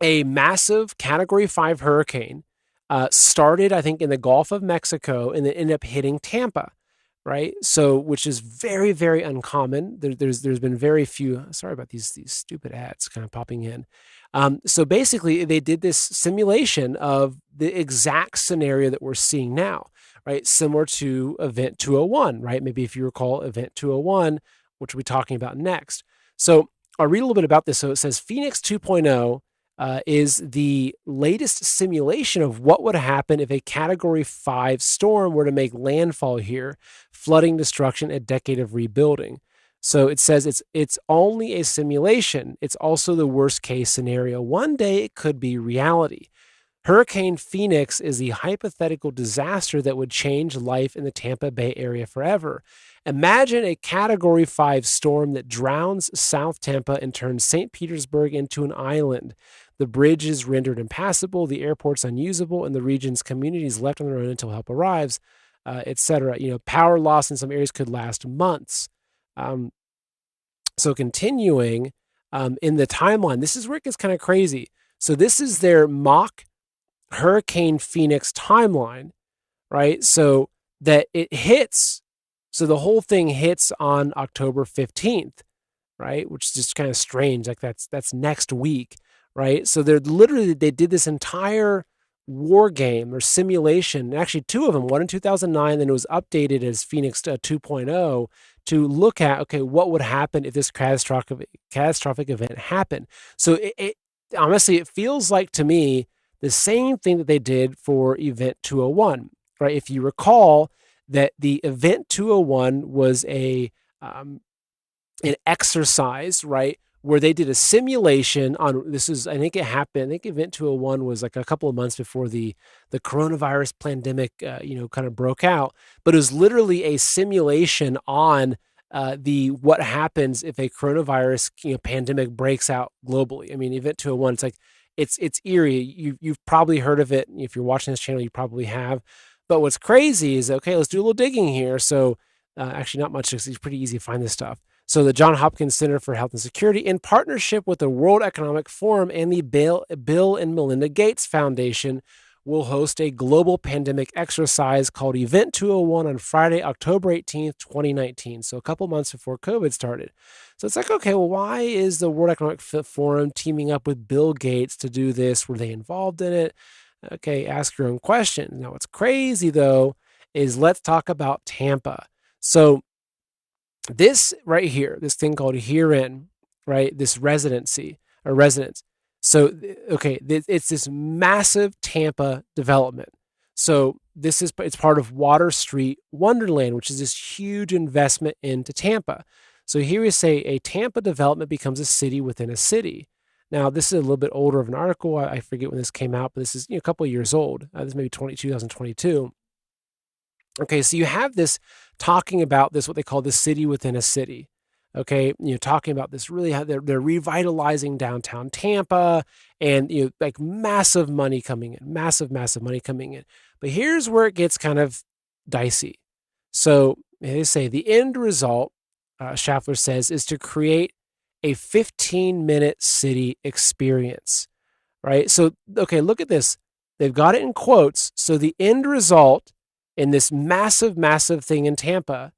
a massive Category 5 hurricane started, I think, in the Gulf of Mexico and then ended up hitting Tampa, right? So, which is very, very uncommon. There's been very few. Sorry about these stupid ads kind of popping in. So basically, they did this simulation of the exact scenario that we're seeing now, right? Similar to Event 201, right? Maybe if you recall Event 201, which we'll be talking about next. So I'll read a little bit about this. So it says Phoenix 2.0 is the latest simulation of what would happen if a Category 5 storm were to make landfall here, flooding, destruction, a decade of rebuilding. So it says it's only a simulation. It's also the worst case scenario. One day it could be reality. Hurricane Phoenix is the hypothetical disaster that would change life in the Tampa Bay area forever. Imagine a Category 5 storm that drowns South Tampa and turns St. Petersburg into an island. The bridge is rendered impassable, the airport's unusable, and the region's communities left on their own until help arrives, etc. Power loss in some areas could last months. So continuing in the timeline, this is where it gets kind of crazy. So this is their mock Hurricane Phoenix timeline, right? So that it hits, so the whole thing hits on October 15th, right? Which is just kind of strange. Like that's next week, right? So they did this entire war game or simulation, actually two of them, one in 2009, then it was updated as Phoenix 2.0 to look at, okay, what would happen if this catastrophic event happened? So it honestly, it feels like to me the same thing that they did for Event 201, right? If you recall that the Event 201 was an exercise, right, where they did a simulation on, this is, I think it happened, I think Event 201 was like a couple of months before the coronavirus pandemic, kind of broke out, but it was literally a simulation on what happens if a coronavirus, pandemic breaks out globally. I mean, Event 201, it's like, it's eerie. You've probably heard of it. If you're watching this channel, you probably have. But what's crazy is, okay, let's do a little digging here. So actually not much, it's pretty easy to find this stuff. So the Johns Hopkins Center for Health and Security, in partnership with the World Economic Forum and the Bill and Melinda Gates Foundation, will host a global pandemic exercise called Event 201 on Friday, October 18th, 2019. So a couple months before COVID started. So it's like, okay, well, why is the World Economic Forum teaming up with Bill Gates to do this? Were they involved in it? Okay, ask your own question. Now, what's crazy, though, is let's talk about Tampa. So this right here, this thing called Herein, right, this residency or residence. So, okay, it's this massive Tampa development. So it's part of Water Street Wonderland, which is this huge investment into Tampa. So here we say a Tampa development becomes a city within a city. Now, this is a little bit older of an article. I forget when this came out, but this is a couple of years old. This may be 2022. Okay, so you have this talking about this, what they call the city within a city. Okay, talking about this really how they're revitalizing downtown Tampa and, like massive money coming in, massive money coming in. But here's where it gets kind of dicey. So they say the end result, Schaffler says, is to create a 15-minute city experience, right? So, okay, look at this. They've got it in quotes. So the end result in this massive thing in Tampa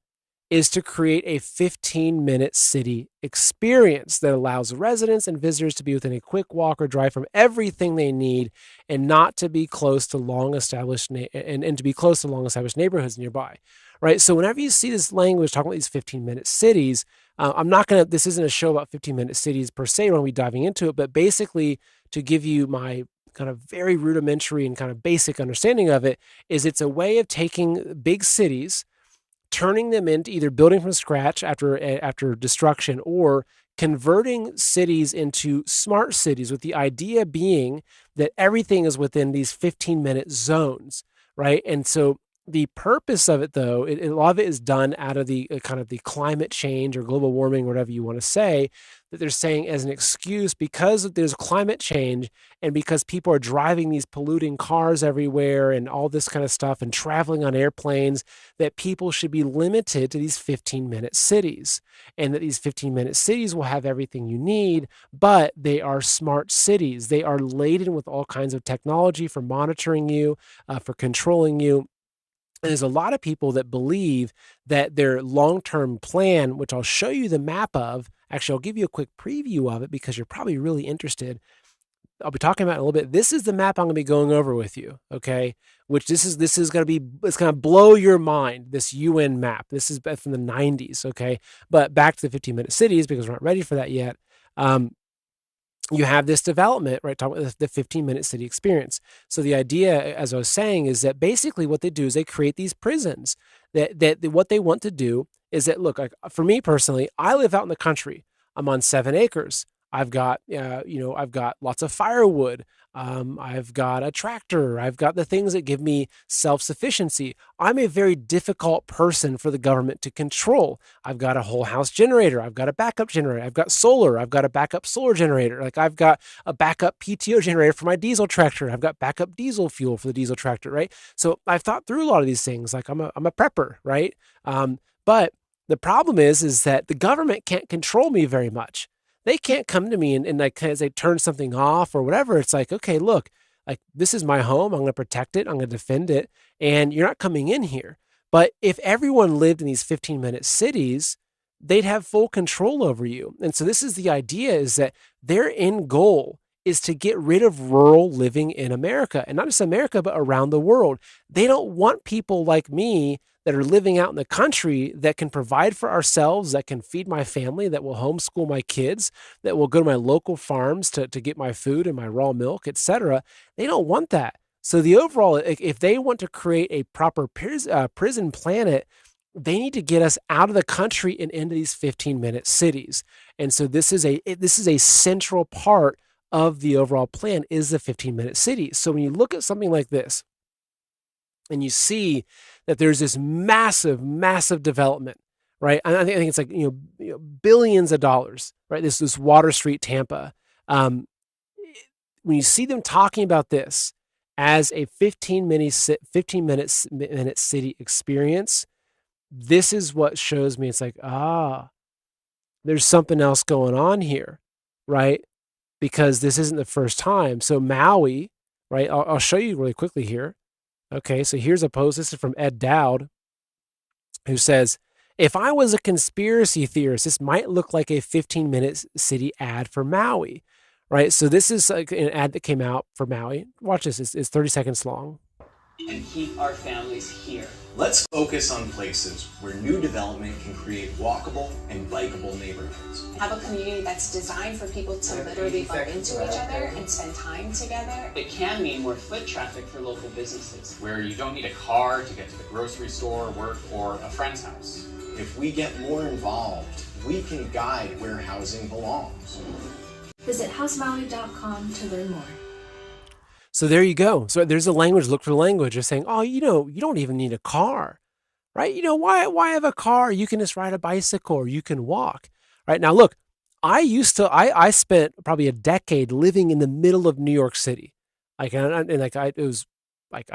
is to create a 15-minute city experience that allows residents and visitors to be within a quick walk or drive from everything they need and not to be close to long-established and to be close to long-established neighborhoods nearby, right? So whenever you see this language talking about these 15-minute cities, this isn't a show about 15-minute cities per se when we're diving into it, but basically to give you my kind of very rudimentary and kind of basic understanding of it is it's a way of taking big cities, turning them into either building from scratch after destruction or converting cities into smart cities, with the idea being that everything is within these 15-minute zones, right? And so the purpose of it, though, a lot of it is done out of the kind of the climate change or global warming, whatever you want to say. that they're saying as an excuse because there's climate change and because people are driving these polluting cars everywhere and all this kind of stuff and traveling on airplanes, that people should be limited to these 15-minute cities, and that these 15-minute cities will have everything you need, but they are smart cities. They are laden with all kinds of technology for monitoring you, for controlling you. And there's a lot of people that believe that their long-term plan, which I'll show you the map of, actually, I'll give you a quick preview of it because you're probably really interested. I'll be talking about it in a little bit. This is the map I'm going to be going over with you, okay? Which this is going to be, it's going to blow your mind, this UN map. This is from the 90s, okay? But back to the 15-minute cities, because we're not ready for that yet. You have this development, right, talking about the 15-minute city experience. So the idea, as I was saying, is that basically what they do is they create these prisons that what they want to do is that, look, like for me personally, I live out in the country. I'm on 7 acres. I've got, I've got lots of firewood. I've got a tractor. I've got the things that give me self-sufficiency. I'm a very difficult person for the government to control. I've got a whole house generator. I've got a backup generator. I've got solar. I've got a backup solar generator. Like I've got a backup PTO generator for my diesel tractor. I've got backup diesel fuel for the diesel tractor, right? So I've thought through a lot of these things. Like I'm a prepper, right? But the problem is that the government can't control me very much. They can't come to me and like, as they turn something off or whatever, it's like, okay, look, like this is my home. I'm going to protect it. I'm going to defend it. And you're not coming in here. But if everyone lived in these 15-minute cities, they'd have full control over you. And so this is the idea, is that their end goal is to get rid of rural living in America, and not just America, but around the world. They don't want people like me that are living out in the country that can provide for ourselves, that can feed my family, that will homeschool my kids, that will go to my local farms to get my food and my raw milk, etc. They don't want that. So the overall, if they want to create a proper prison planet, they need to get us out of the country and into these 15-minute cities. And so this is a central part of the overall plan, is the 15-minute cities. So when you look at something like this, and you see that there's this massive, massive development, right? I think it's like billions of dollars, right? This Water Street, Tampa. When you see them talking about this as a 15-minute city experience, this is what shows me. It's like, there's something else going on here, right? Because this isn't the first time. So Maui, right? I'll show you really quickly here. Okay, so here's a post. This is from Ed Dowd, who says, if I was a conspiracy theorist, this might look like a 15-minute city ad for Maui, right? So this is like an ad that came out for Maui. Watch this. It's 30 seconds long. And keep our families here. Let's focus on places where new development can create walkable and bikeable neighborhoods. Have a community that's designed for people to literally bump into each other and spend time together. It can mean more foot traffic for local businesses, where you don't need a car to get to the grocery store, work, or a friend's house. If we get more involved, we can guide where housing belongs. Visit housemaui.com to learn more. So there you go. So there's a language, look for language. They're saying, you don't even need a car, right? Why have a car? You can just ride a bicycle or you can walk, right? Now, look, I spent probably a decade living in the middle of New York City. I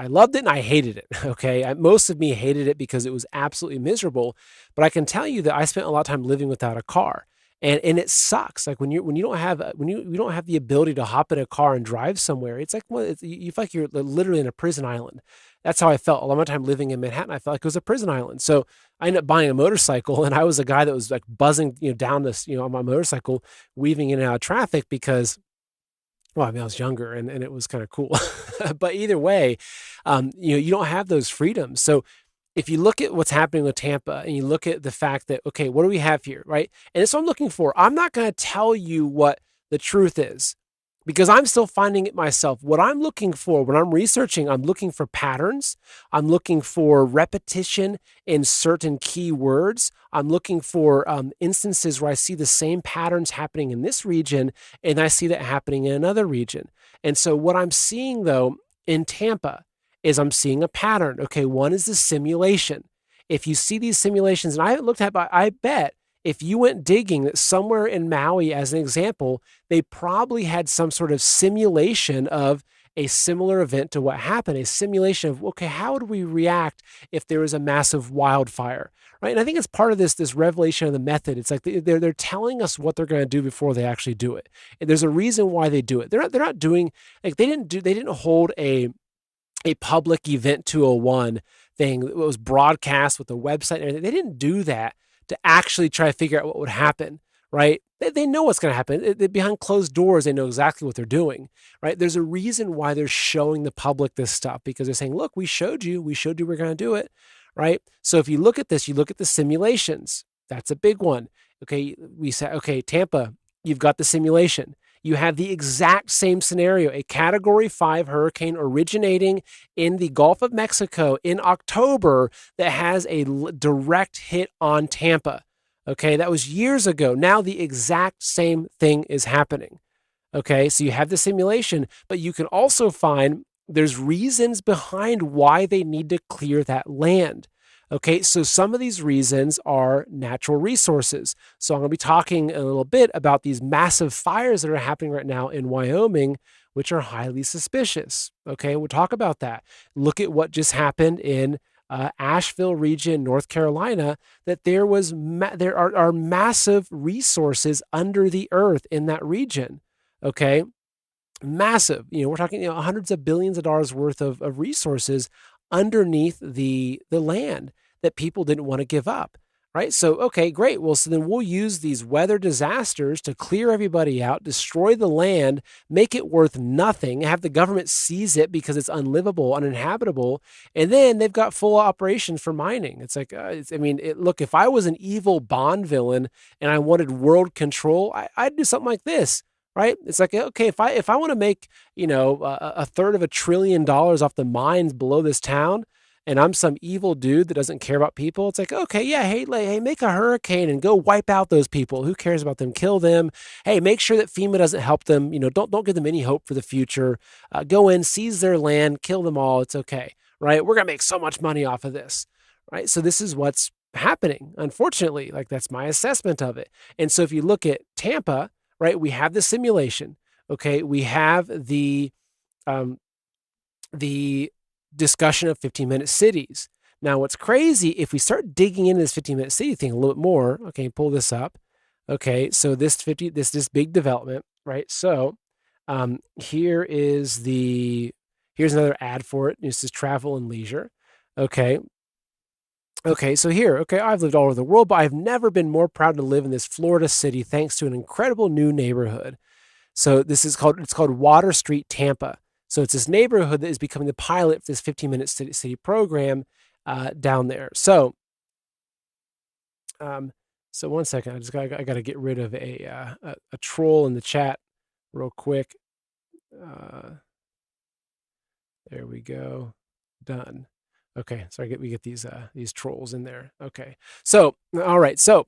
loved it and I hated it. Okay. Most of me hated it because it was absolutely miserable, but I can tell you that I spent a lot of time living without a car. And it sucks. Like when you don't have the ability to hop in a car and drive somewhere, it's like, you feel like you're literally in a prison island. That's how I felt a lot of my time living in Manhattan. I felt like it was a prison island. So I ended up buying a motorcycle, and I was a guy that was like buzzing, down this, on my motorcycle, weaving in and out of traffic because, I was younger and it was kind of cool. But either way, you don't have those freedoms. So if you look at what's happening with Tampa and you look at the fact that, okay, what do we have here, right? And that's what I'm looking for. I'm not going to tell you what the truth is because I'm still finding it myself. What I'm looking for when I'm researching, I'm looking for patterns. I'm looking for repetition in certain key words. I'm looking for instances where I see the same patterns happening in this region and I see that happening in another region. And so what I'm seeing, though, in Tampa is I'm seeing a pattern. Okay, one is the simulation. If you see these simulations, and I haven't looked at, but I bet if you went digging somewhere in Maui, as an example, they probably had some sort of simulation of a similar event to what happened, a simulation of, okay, how would we react if there was a massive wildfire, right? And I think it's part of this revelation of the method. It's like they're telling us what they're going to do before they actually do it. And there's a reason why they do it. They're not doing, like, they didn't hold a public event 201 thing that was broadcast with the website and everything. They didn't do that to actually try to figure out what would happen, right? They know what's going to happen. Behind closed doors, they know exactly what they're doing, right? There's a reason why they're showing the public this stuff, because they're saying, look, we showed you we're going to do it, right? So if you look at this, you look at the simulations. That's a big one. Okay, we say, okay, Tampa, you've got the simulation. You have the exact same scenario, a Category 5 hurricane originating in the Gulf of Mexico in October that has a direct hit on Tampa. Okay, that was years ago. Now the exact same thing is happening. Okay, so you have the simulation, but you can also find there's reasons behind why they need to clear that land. Okay, so some of these reasons are natural resources. So I'm going to be talking a little bit about these massive fires that are happening right now in Wyoming, which are highly suspicious. Okay, we'll talk about that. Look at what just happened in Asheville region, North Carolina, that there are massive resources under the earth in that region. Okay, massive. We're talking hundreds of billions of dollars worth of resources underneath the land that people didn't want to give up, right? So, okay, great. Well, so then we'll use these weather disasters to clear everybody out, destroy the land, make it worth nothing, have the government seize it because it's unlivable, uninhabitable, and then they've got full operations for mining. It's like, look, if I was an evil Bond villain and I wanted world control, I'd do something like this. Right? It's like, okay, if I want to make, a third of $1 trillion off the mines below this town, and I'm some evil dude that doesn't care about people, it's like, okay, yeah, hey, make a hurricane and go wipe out those people. Who cares about them? Kill them. Hey, make sure that FEMA doesn't help them. Don't give them any hope for the future. Go in, seize their land, kill them all. It's okay, right? We're gonna make so much money off of this, right? So this is what's happening, unfortunately. Like, that's my assessment of it. And so if you look at Tampa, right, we have the simulation. Okay, we have the discussion of 15-minute cities. Now, what's crazy, if we start digging into this 15-minute city thing a little bit more, okay, pull this up. Okay, so this big development, right? So here's another ad for it. This is travel and leisure. Okay, so here, okay, I've lived all over the world, but I've never been more proud to live in this Florida city thanks to an incredible new neighborhood. So it's called Water Street, Tampa. So it's this neighborhood that is becoming the pilot for this 15-minute city program down there. So, one second, I got to get rid of a troll in the chat real quick. There we go, done. Okay, so we get these trolls in there. Okay, so all right, so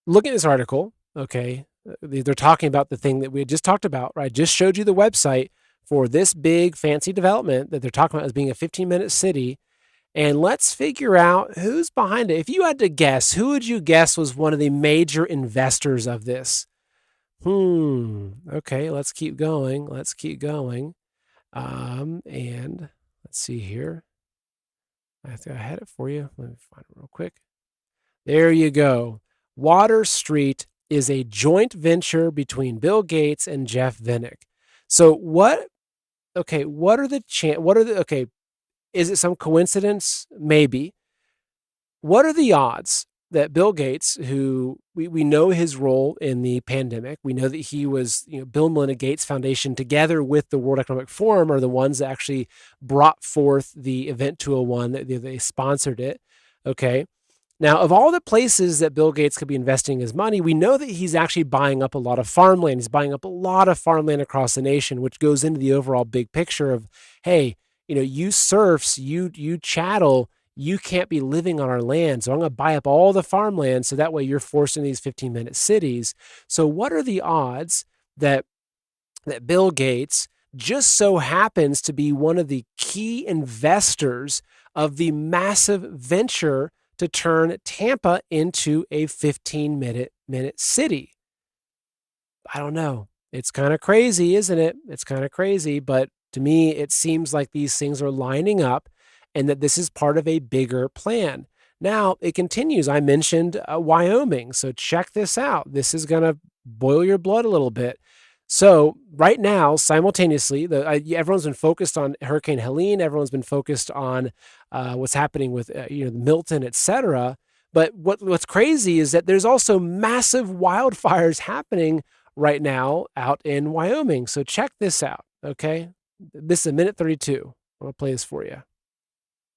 look at this article. Okay, they're talking about the thing that we had just talked about. Right, I just showed you the website for this big fancy development that they're talking about as being a 15-minute city, and let's figure out who's behind it. If you had to guess, who would you guess was one of the major investors of this? Okay, let's keep going. And let's see here. I think I had it for you. Let me find it real quick. There you go. Water Street is a joint venture between Bill Gates and Jeff Vinnick. So is it some coincidence? Maybe. What are the odds that Bill Gates, who we know his role in the pandemic, we know that he was, Bill and Melinda Gates Foundation together with the World Economic Forum are the ones that actually brought forth the Event 201, that they sponsored it. Okay. Now, of all the places that Bill Gates could be investing his money, we know that he's actually buying up a lot of farmland. He's buying up a lot of farmland across the nation, which goes into the overall big picture of, hey, you serfs, you chattel, you can't be living on our land. So I'm going to buy up all the farmland so that way you're forced into these 15-minute cities. So what are the odds that Bill Gates just so happens to be one of the key investors of the massive venture to turn Tampa into a 15-minute city. I don't know. It's kind of crazy, isn't it? It's kind of crazy, but to me, it seems like these things are lining up and that this is part of a bigger plan. Now, it continues. I mentioned Wyoming, so check this out. This is going to boil your blood a little bit. So right now, simultaneously, everyone's been focused on Hurricane Helene. Everyone's been focused on what's happening with Milton, et cetera. But what's crazy is that there's also massive wildfires happening right now out in Wyoming. So check this out, okay? This is a minute 32. I'm going to play this for you.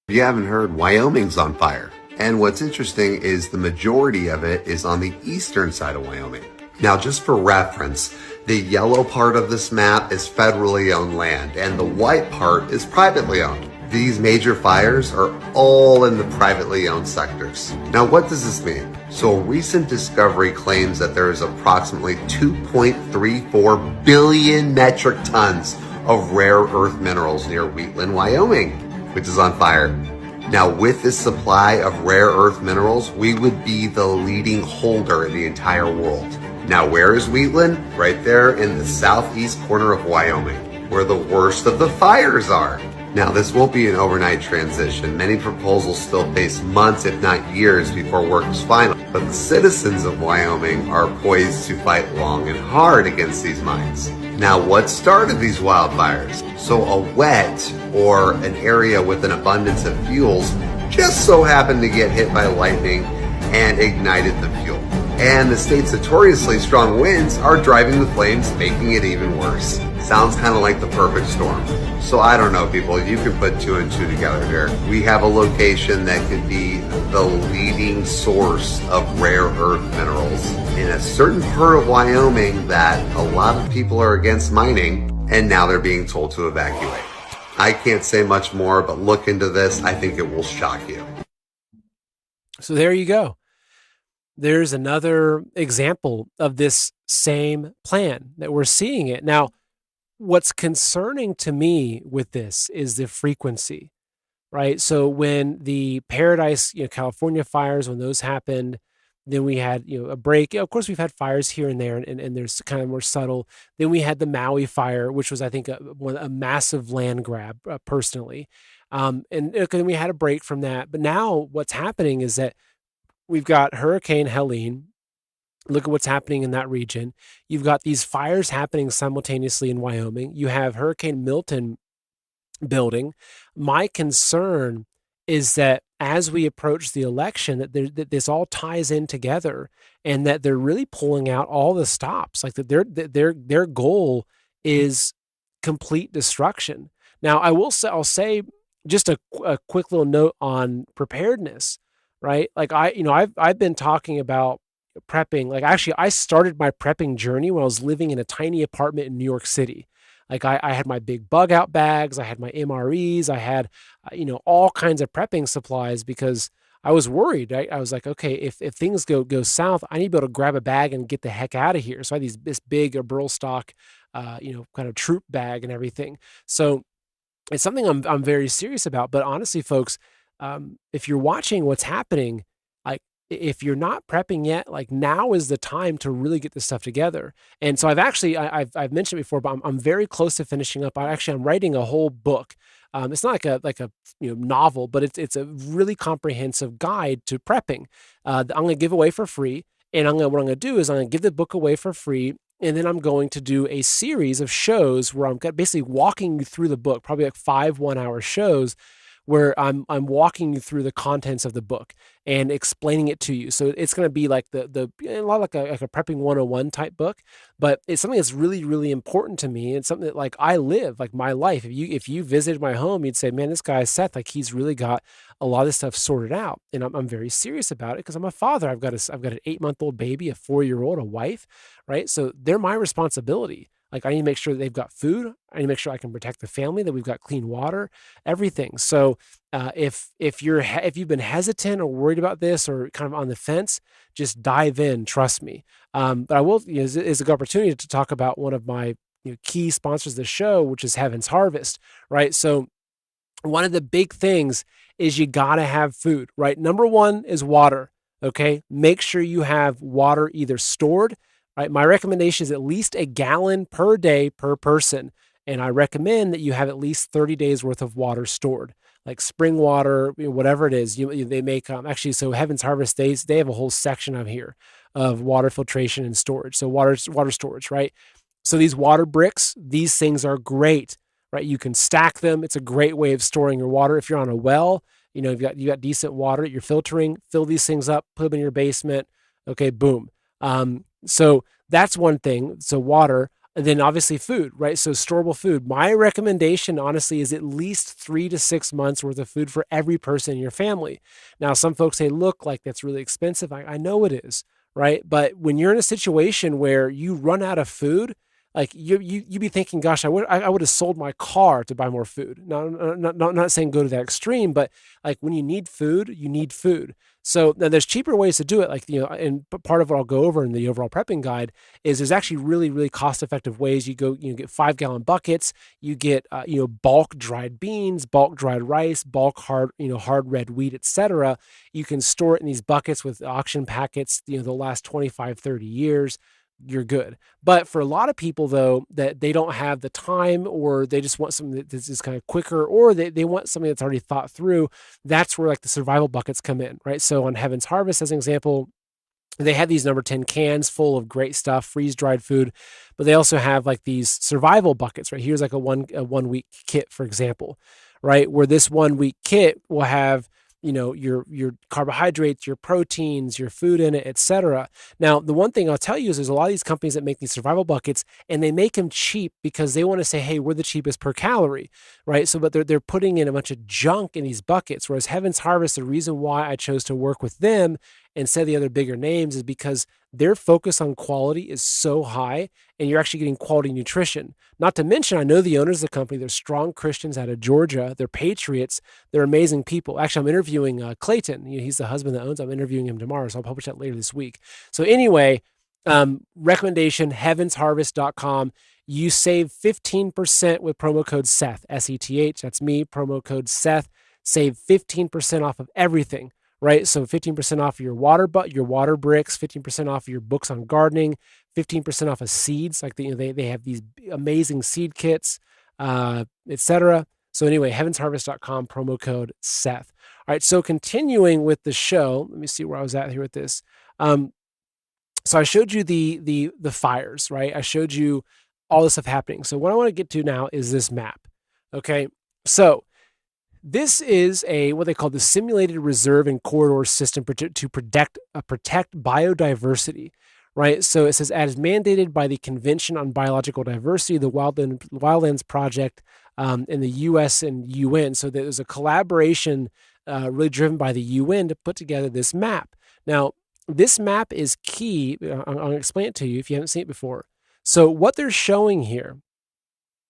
If you haven't heard, Wyoming's on fire. And what's interesting is the majority of it is on the eastern side of Wyoming. Now, just for reference, the yellow part of this map is federally owned land, and the white part is privately owned. These major fires are all in the privately owned sectors. Now, what does this mean? So a recent discovery claims that there is approximately 2.34 billion metric tons of rare earth minerals near Wheatland, Wyoming, which is on fire. Now, with this supply of rare earth minerals, we would be the leading holder in the entire world. Now, where is Wheatland? Right there in the southeast corner of Wyoming, where the worst of the fires are. Now, this won't be an overnight transition. Many proposals still face months, if not years, before work is final. But the citizens of Wyoming are poised to fight long and hard against these mines. Now, what started these wildfires? So a wet or an area with an abundance of fuels just so happened to get hit by lightning and ignited the fuel. And the state's notoriously strong winds are driving the flames, making it even worse. Sounds kind of like the perfect storm. So I don't know, people, you can put two and two together here. We have a location that could be the leading source of rare earth minerals in a certain part of Wyoming that a lot of people are against mining, and now they're being told to evacuate. I can't say much more, but look into this. I think it will shock you. So there you go. There's another example of this same plan that we're seeing it. Now, what's concerning to me with this is the frequency, right? So when the Paradise, California fires, when those happened, then we had, a break. Of course, we've had fires here and there, and there's kind of more subtle. Then we had the Maui fire, which was, I think, a massive land grab, personally. And then we had a break from that. But now what's happening is that we've got Hurricane Helene. Look at what's happening in that region. You've got these fires happening simultaneously in Wyoming. You have Hurricane Milton building. My concern is that as we approach the election, that this all ties in together, and that they're really pulling out all the stops. Like that their goal is complete destruction. Now, I'll say just a quick little note on preparedness, right? Like I've been talking about prepping. Like, actually, I started my prepping journey when I was living in a tiny apartment in New York City. Like I had my big bug out bags, I had my MREs, I had, all kinds of prepping supplies, because I was worried, right? I was like, okay, if things go south, I need to be able to grab a bag and get the heck out of here. So I had this big burl stock, kind of troop bag and everything. So it's something I'm very serious about. But honestly, folks, if you're watching what's happening, if you're not prepping yet, like, now is the time to really get this stuff together. And so I've mentioned it before, but I'm very close to finishing up. I'm writing a whole book. It's not like a novel, but it's a really comprehensive guide to prepping. I'm going to give away for free. And what I'm going to do is I'm going to give the book away for free. And then I'm going to do a series of shows where I'm basically walking you through the book, probably like 5 1-hour shows, where I'm walking you through the contents of the book and explaining it to you. So it's going to be like a lot like a prepping 101 type book, but it's something that's really, really important to me. And something that, like, I live, like, my life. If you visited my home, you'd say, man, this guy Seth, like, he's really got a lot of this stuff sorted out. And I'm very serious about it, because I'm a father. I've got an 8-month-old baby, a 4-year-old, a wife, right? So they're my responsibility. Like, I need to make sure that they've got food. I need to make sure I can protect the family, that we've got clean water, everything. So if you've been hesitant or worried about this, or kind of on the fence, just dive in. Trust me. But I will. It's a good opportunity to talk about one of my key sponsors of the show, which is Heaven's Harvest. Right. So one of the big things is you got to have food, right? Number one is water. Okay. Make sure you have water either stored, right? My recommendation is at least a gallon per day per person. And I recommend that you have at least 30 days worth of water stored, like spring water, whatever it is. They make, actually, so Heaven's Harvest, they have a whole section of here of water filtration and storage. So water storage, right? So these water bricks, these things are great, right? You can stack them. It's a great way of storing your water. If you're on a well, you got decent water you're filtering, fill these things up, put them in your basement. Okay, boom. So that's one thing. So water, and then obviously food, right? So storable food. My recommendation, honestly, is at least 3 to 6 months worth of food for every person in your family. Now, some folks say, look, like that's really expensive. I know it is, right? But when you're in a situation where you run out of food, like you be thinking, gosh, I would have sold my car to buy more food. Not saying go to that extreme, but like when you need food, you need food. So now there's cheaper ways to do it. Like, and part of what I'll go over in the overall prepping guide is there's actually really, really cost-effective ways. You get 5-gallon buckets, you get, bulk dried beans, bulk dried rice, bulk hard red wheat, etc. You can store it in these buckets with auction packets, they'll last 25, 30 years. You're good. But for a lot of people, though, that they don't have the time, or they just want something that's just kind of quicker, or they want something that's already thought through, that's where like the survival buckets come in, right? So on Heaven's Harvest, as an example, they have these number 10 cans full of great stuff, freeze-dried food, but they also have like these survival buckets, right? Here's like a 1 week kit, for example, right? Where this 1 week kit will have your carbohydrates, your proteins, your food in it, etc. Now, the one thing I'll tell you is there's a lot of these companies that make these survival buckets, and they make them cheap because they want to say, hey, we're the cheapest per calorie, right? So, but they're putting in a bunch of junk in these buckets. Whereas Heaven's Harvest, the reason why I chose to work with them instead of the other bigger names is because their focus on quality is so high, and you're actually getting quality nutrition. Not to mention, I know the owners of the company, they're strong Christians out of Georgia. They're patriots. They're amazing people. Actually, I'm interviewing Clayton. He's the husband that owns. I'm interviewing him tomorrow, so I'll publish that later this week. So anyway, recommendation, heavensharvest.com. You save 15% with promo code Seth, S-E-T-H. That's me, promo code Seth. Save 15% off of everything. Right, so 15% off your water bricks, 15% off your books on gardening, 15% off of seeds. Like they have these amazing seed kits, etc. So anyway, heavensharvest.com, promo code Seth. All right, so continuing with the show, let me see where I was at here with this. So I showed you the fires, right? I showed you all this stuff happening. So what I want to get to now is this map. Okay, so this is what they call the simulated reserve and corridor system to protect biodiversity, right? So it says, as mandated by the Convention on Biological Diversity, the Wildlands Project in the U.S. and UN. So there's a collaboration really driven by the UN to put together this map. Now, this map is key. I'm going to explain it to you if you haven't seen it before. So what they're showing here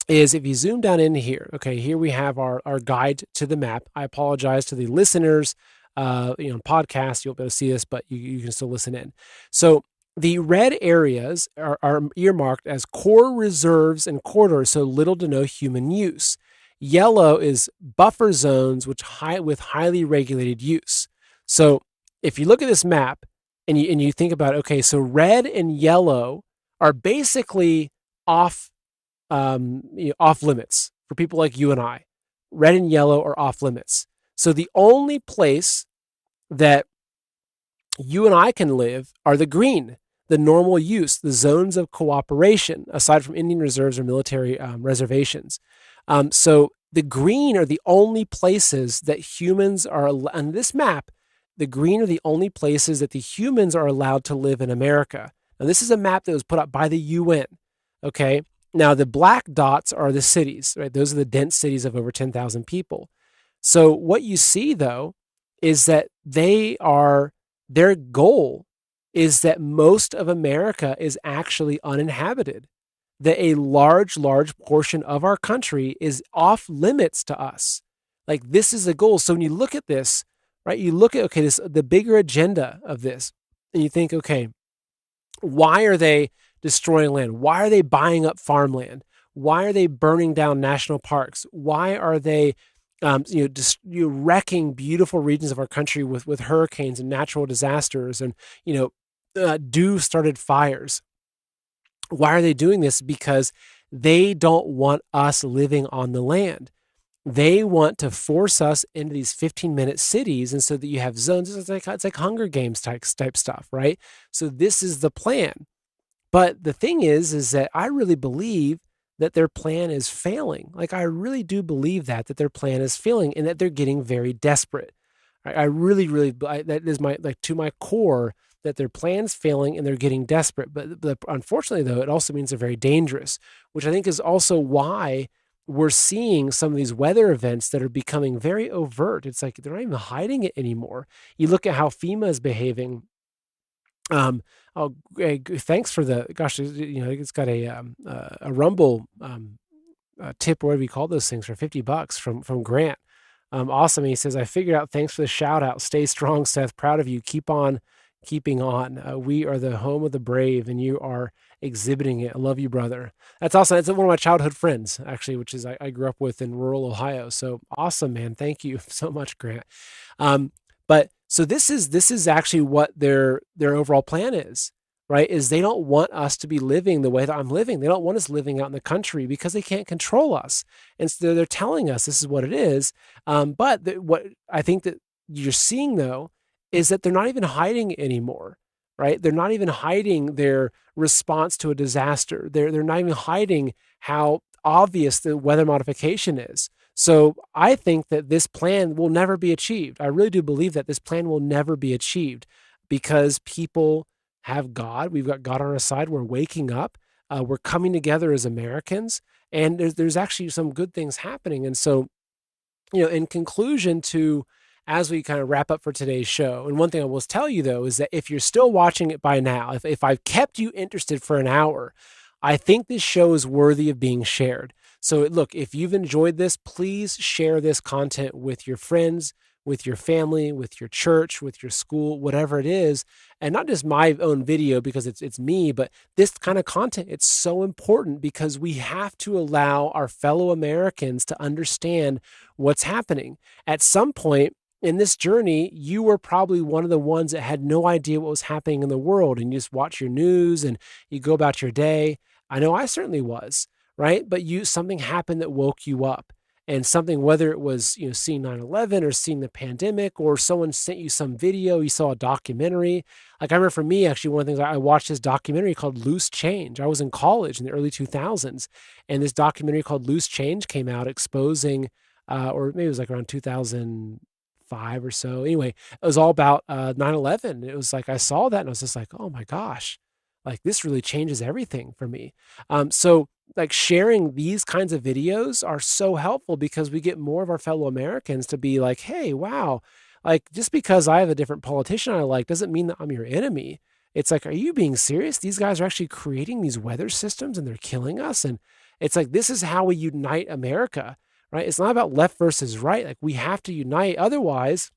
is, if you zoom down into here, okay, here we have our guide to the map. I apologize to the listeners, podcast, you'll be able to see this, but you can still listen in. So the red areas are earmarked as core reserves and corridors, so little to no human use. Yellow is buffer zones, with highly regulated use. So if you look at this map and you think about, okay, so red and yellow are basically off limits for people like you and I. Red and yellow are off limits. So the only place that you and I can live are the green, the normal use, the zones of cooperation, aside from Indian reserves or military reservations. So the green are the only places that humans are, on this map, the green are the only places that the humans are allowed to live in America. Now, this is a map that was put up by the UN, okay? Now, the black dots are the cities, right? Those are the dense cities of over 10,000 people. So what you see, though, is that their goal is that most of America is actually uninhabited, that a large portion of our country is off limits to us. Like, this is the goal. So when you look at this, right, you look at, okay, the bigger agenda of this, and you think, okay, why are they destroying land? Why are they buying up farmland? Why are they burning down national parks? Why are they just wrecking beautiful regions of our country with hurricanes and natural disasters, and started fires. Why are they doing this? Because they don't want us living on the land. They want to force us into these 15-minute cities, and so that you have zones. It's like Hunger Games type stuff, right? So this is the plan. But the thing is that I really believe that their plan is failing. Like, I really do believe that their plan is failing, and that they're getting very desperate. I really, that is to my core, that their plan's failing and they're getting desperate. But unfortunately, though, it also means they're very dangerous, which I think is also why we're seeing some of these weather events that are becoming very overt. It's like they're not even hiding it anymore. You look at how FEMA is behaving. Thanks for the, gosh, it's got a Rumble tip, or whatever you call those things, for $50 from Grant. Awesome. He says, I figured out, thanks for the shout out. Stay strong, Seth. Proud of you. Keep on keeping on. We are the home of the brave, and you are exhibiting it. I love you, brother. That's awesome. It's one of my childhood friends, actually, which is I grew up with in rural Ohio. So awesome, man. Thank you so much, Grant. But so this is actually what their overall plan is, right? Is they don't want us to be living the way that I'm living. They don't want us living out in the country because they can't control us. And so they're telling us this is what it is. But what I think that you're seeing, though, is that they're not even hiding it anymore, right? They're not even hiding their response to a disaster. They're not even hiding how obvious the weather modification is. So I think that this plan will never be achieved. I really do believe that this plan will never be achieved because people have God. We've got God on our side. We're waking up. We're coming together as Americans, and there's actually some good things happening. And so, in conclusion to, as we kind of wrap up for today's show, and one thing I will tell you, though, is that if you're still watching it by now, if I've kept you interested for an hour, I think this show is worthy of being shared. So look, if you've enjoyed this, please share this content with your friends, with your family, with your church, with your school, whatever it is. And not just my own video because it's me, but this kind of content, it's so important because we have to allow our fellow Americans to understand what's happening. At some point in this journey, you were probably one of the ones that had no idea what was happening in the world, and you just watch your news and you go about your day. I know I certainly was, right? But something happened that woke you up, and something, whether it was, seeing 9/11 or seeing the pandemic, or someone sent you some video, you saw a documentary. Like, I remember for me, actually, one of the things, I watched this documentary called Loose Change. I was in college in the early 2000s, and this documentary called Loose Change came out exposing, or maybe it was like around 2005 or so. Anyway, it was all about 9/11. It was like, I saw that and I was just like, oh my gosh, like this really changes everything for me. So like sharing these kinds of videos are so helpful because we get more of our fellow Americans to be like, hey, wow, like just because I have a different politician I like doesn't mean that I'm your enemy. It's like, are you being serious? These guys are actually creating these weather systems and they're killing us. And it's like, this is how we unite America, right? It's not about left versus right. Like, we have to unite. Otherwise,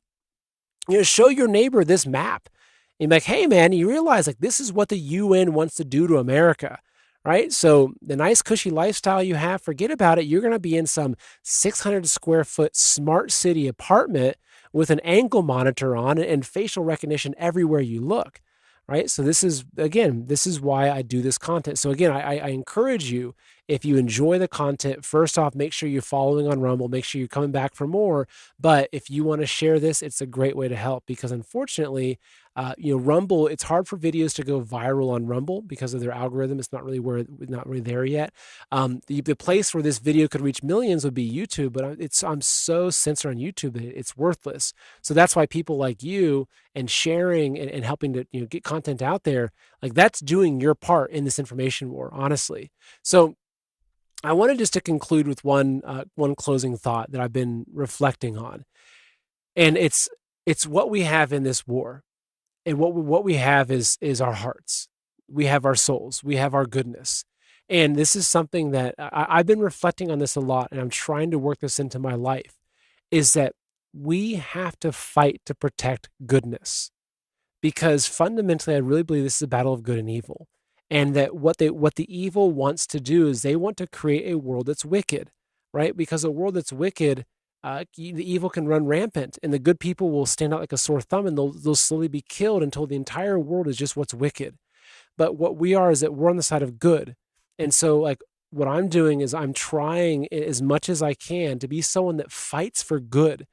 show your neighbor this map. And be like, hey, man, you realize like this is what the UN wants to do to America, right? So the nice cushy lifestyle you have, forget about it. You're going to be in some 600 square foot smart city apartment with an ankle monitor on and facial recognition everywhere you look, right? So this is why I do this content. So again, I encourage you, if you enjoy the content, first off, make sure you're following on Rumble, make sure you're coming back for more. But if you want to share this, it's a great way to help because unfortunately, Rumble, it's hard for videos to go viral on Rumble because of their algorithm. It's not really there yet. The place where this video could reach millions would be YouTube, but I'm so censored on YouTube that it's worthless. So that's why people like you and sharing and helping to get content out there, like that's doing your part in this information war, honestly. So I wanted just to conclude with one closing thought that I've been reflecting on, and it's what we have in this war. And what we have is our hearts. We have our souls. We have our goodness. And this is something that I've been reflecting on this a lot, and I'm trying to work this into my life, is that we have to fight to protect goodness. Because fundamentally, I really believe this is a battle of good and evil. And that what the evil wants to do is they want to create a world that's wicked, right? Because a world that's wicked the evil can run rampant, and the good people will stand out like a sore thumb, and they'll slowly be killed until the entire world is just what's wicked. But what we are is that we're on the side of good. And so like what I'm doing is I'm trying as much as I can to be someone that fights for good,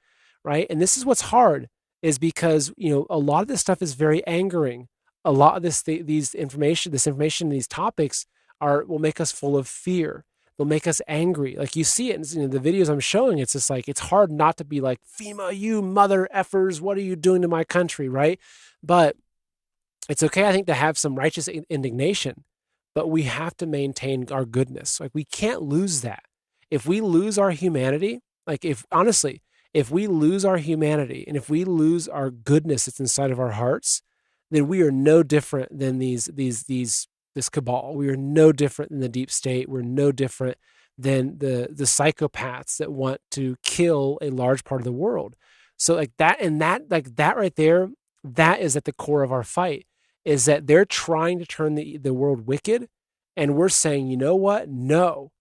right? And this is what's hard, is because, a lot of this stuff is very angering. A lot of this information, these topics will make us full of fear. They'll make us angry. Like you see it in the videos I'm showing, it's just like, it's hard not to be like, FEMA, you mother effers, what are you doing to my country, right? But it's okay, I think, to have some righteous indignation, but we have to maintain our goodness. Like we can't lose that. If we lose our humanity, if we lose our humanity and if we lose our goodness that's inside of our hearts, then we are no different than this cabal. We are no different than the deep state. We're no different than the psychopaths that want to kill a large part of the world. So that right there, that is at the core of our fight, is that they're trying to turn the world wicked. And we're saying, you know what? No,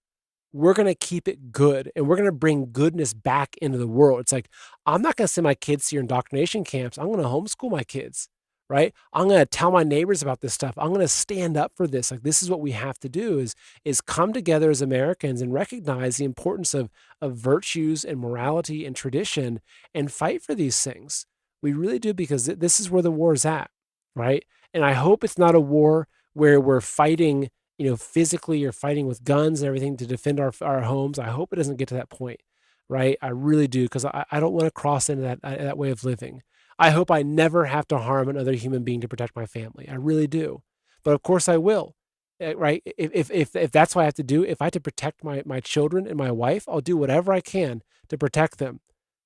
we're going to keep it good. And we're going to bring goodness back into the world. It's like, I'm not going to send my kids to your indoctrination camps. I'm going to homeschool my kids, right? I'm going to tell my neighbors about this stuff. I'm going to stand up for this. Like, this is what we have to do is come together as Americans and recognize the importance of virtues and morality and tradition and fight for these things. We really do, because this is where the war is at, right? And I hope it's not a war where we're fighting, physically, or fighting with guns and everything to defend our homes. I hope it doesn't get to that point, right? I really do, because I don't want to cross into that way of living. I hope I never have to harm another human being to protect my family. I really do. But of course I will, right? If that's what I have to do, if I have to protect my children and my wife, I'll do whatever I can to protect them,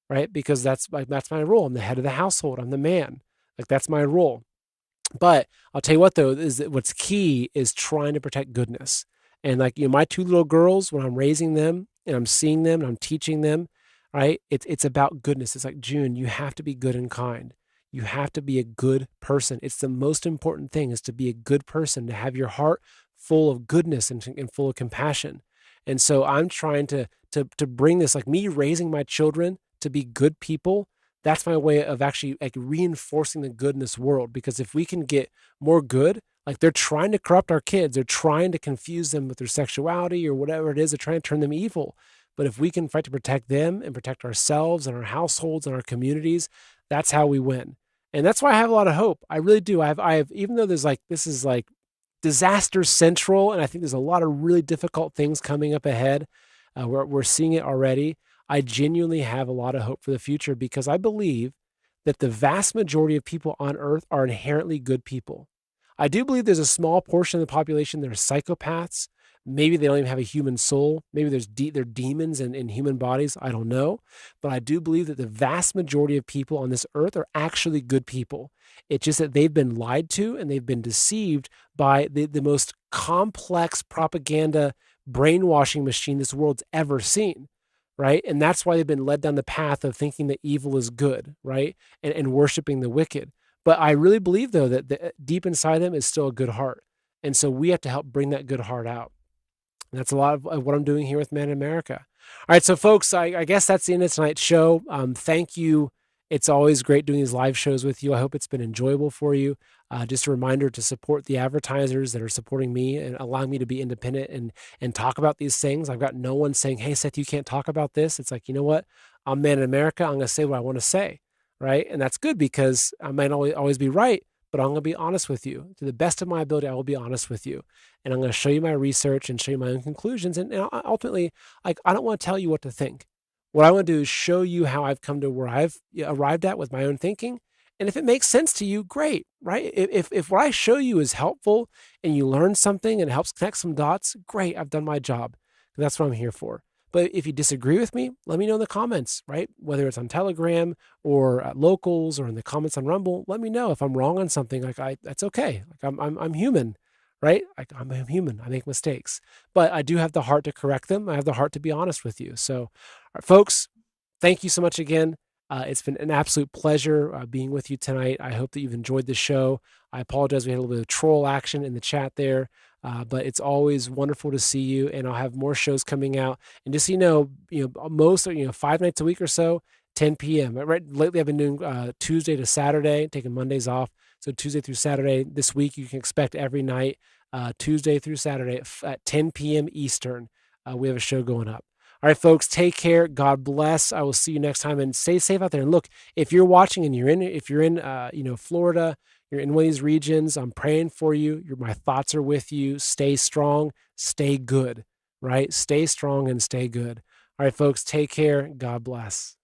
right? Because that's my role. I'm the head of the household. I'm the man. Like, that's my role. But I'll tell you what, though, is that what's key is trying to protect goodness. And my two little girls, when I'm raising them and I'm seeing them and I'm teaching them, right? It's about goodness. It's like, June, you have to be good and kind. You have to be a good person. It's the most important thing, is to be a good person, to have your heart full of goodness and full of compassion. And so I'm trying to bring this, like me raising my children to be good people. That's my way of actually reinforcing the good in this world. Because if we can get more good, like, they're trying to corrupt our kids, they're trying to confuse them with their sexuality or whatever it is, they're trying to turn them evil. But if we can fight to protect them and protect ourselves and our households and our communities, that's how we win. And that's why I have a lot of hope. I really do. I have, even though this is disaster central, and I think there's a lot of really difficult things coming up ahead. We're seeing it already. I genuinely have a lot of hope for the future, because I believe that the vast majority of people on earth are inherently good people. I do believe there's a small portion of the population that are psychopaths. Maybe they don't even have a human soul. Maybe they're demons in human bodies. I don't know. But I do believe that the vast majority of people on this earth are actually good people. It's just that they've been lied to and they've been deceived by the most complex propaganda brainwashing machine this world's ever seen. Right. And that's why they've been led down the path of thinking that evil is good, right? And worshiping the wicked. But I really believe, though, that deep inside them is still a good heart. And so we have to help bring that good heart out. And that's a lot of what I'm doing here with Man in America. All right. So, folks, I guess that's the end of tonight's show. Thank you. It's always great doing these live shows with you. I hope it's been enjoyable for you. Just a reminder to support the advertisers that are supporting me and allowing me to be independent and talk about these things. I've got no one saying, hey, Seth, you can't talk about this. It's like, you know what? I'm Man in America. I'm going to say what I want to say, right? And that's good, because I might not always be right, but I'm going to be honest with you. To the best of my ability, I will be honest with you. And I'm going to show you my research and show you my own conclusions. And ultimately, I don't want to tell you what to think. What I want to do is show you how I've come to where I've arrived at with my own thinking. And if it makes sense to you, great, right? If what I show you is helpful and you learn something and helps connect some dots, great, I've done my job. And that's what I'm here for. But if you disagree with me, let me know in the comments, right? Whether it's on Telegram or at Locals or in the comments on Rumble, let me know if I'm wrong on something. That's okay. I'm human, right? I'm a human. I make mistakes, but I do have the heart to correct them. I have the heart to be honest with you. So, folks, thank you so much again. It's been an absolute pleasure being with you tonight. I hope that you've enjoyed the show. I apologize. We had a little bit of troll action in the chat there. But it's always wonderful to see you, and I'll have more shows coming out. And just so you know, most 5 nights a week or so, 10 p.m. Lately, I've been doing Tuesday to Saturday, taking Mondays off. So Tuesday through Saturday. This week, you can expect every night, Tuesday through Saturday at 10 p.m. Eastern. We have a show going up. All right, folks, take care. God bless. I will see you next time, and stay safe out there. And look, if you're watching and if you're in Florida, you're in one of these regions, I'm praying for you. My thoughts are with you. Stay strong, stay good, right? Stay strong and stay good. All right, folks, take care. God bless.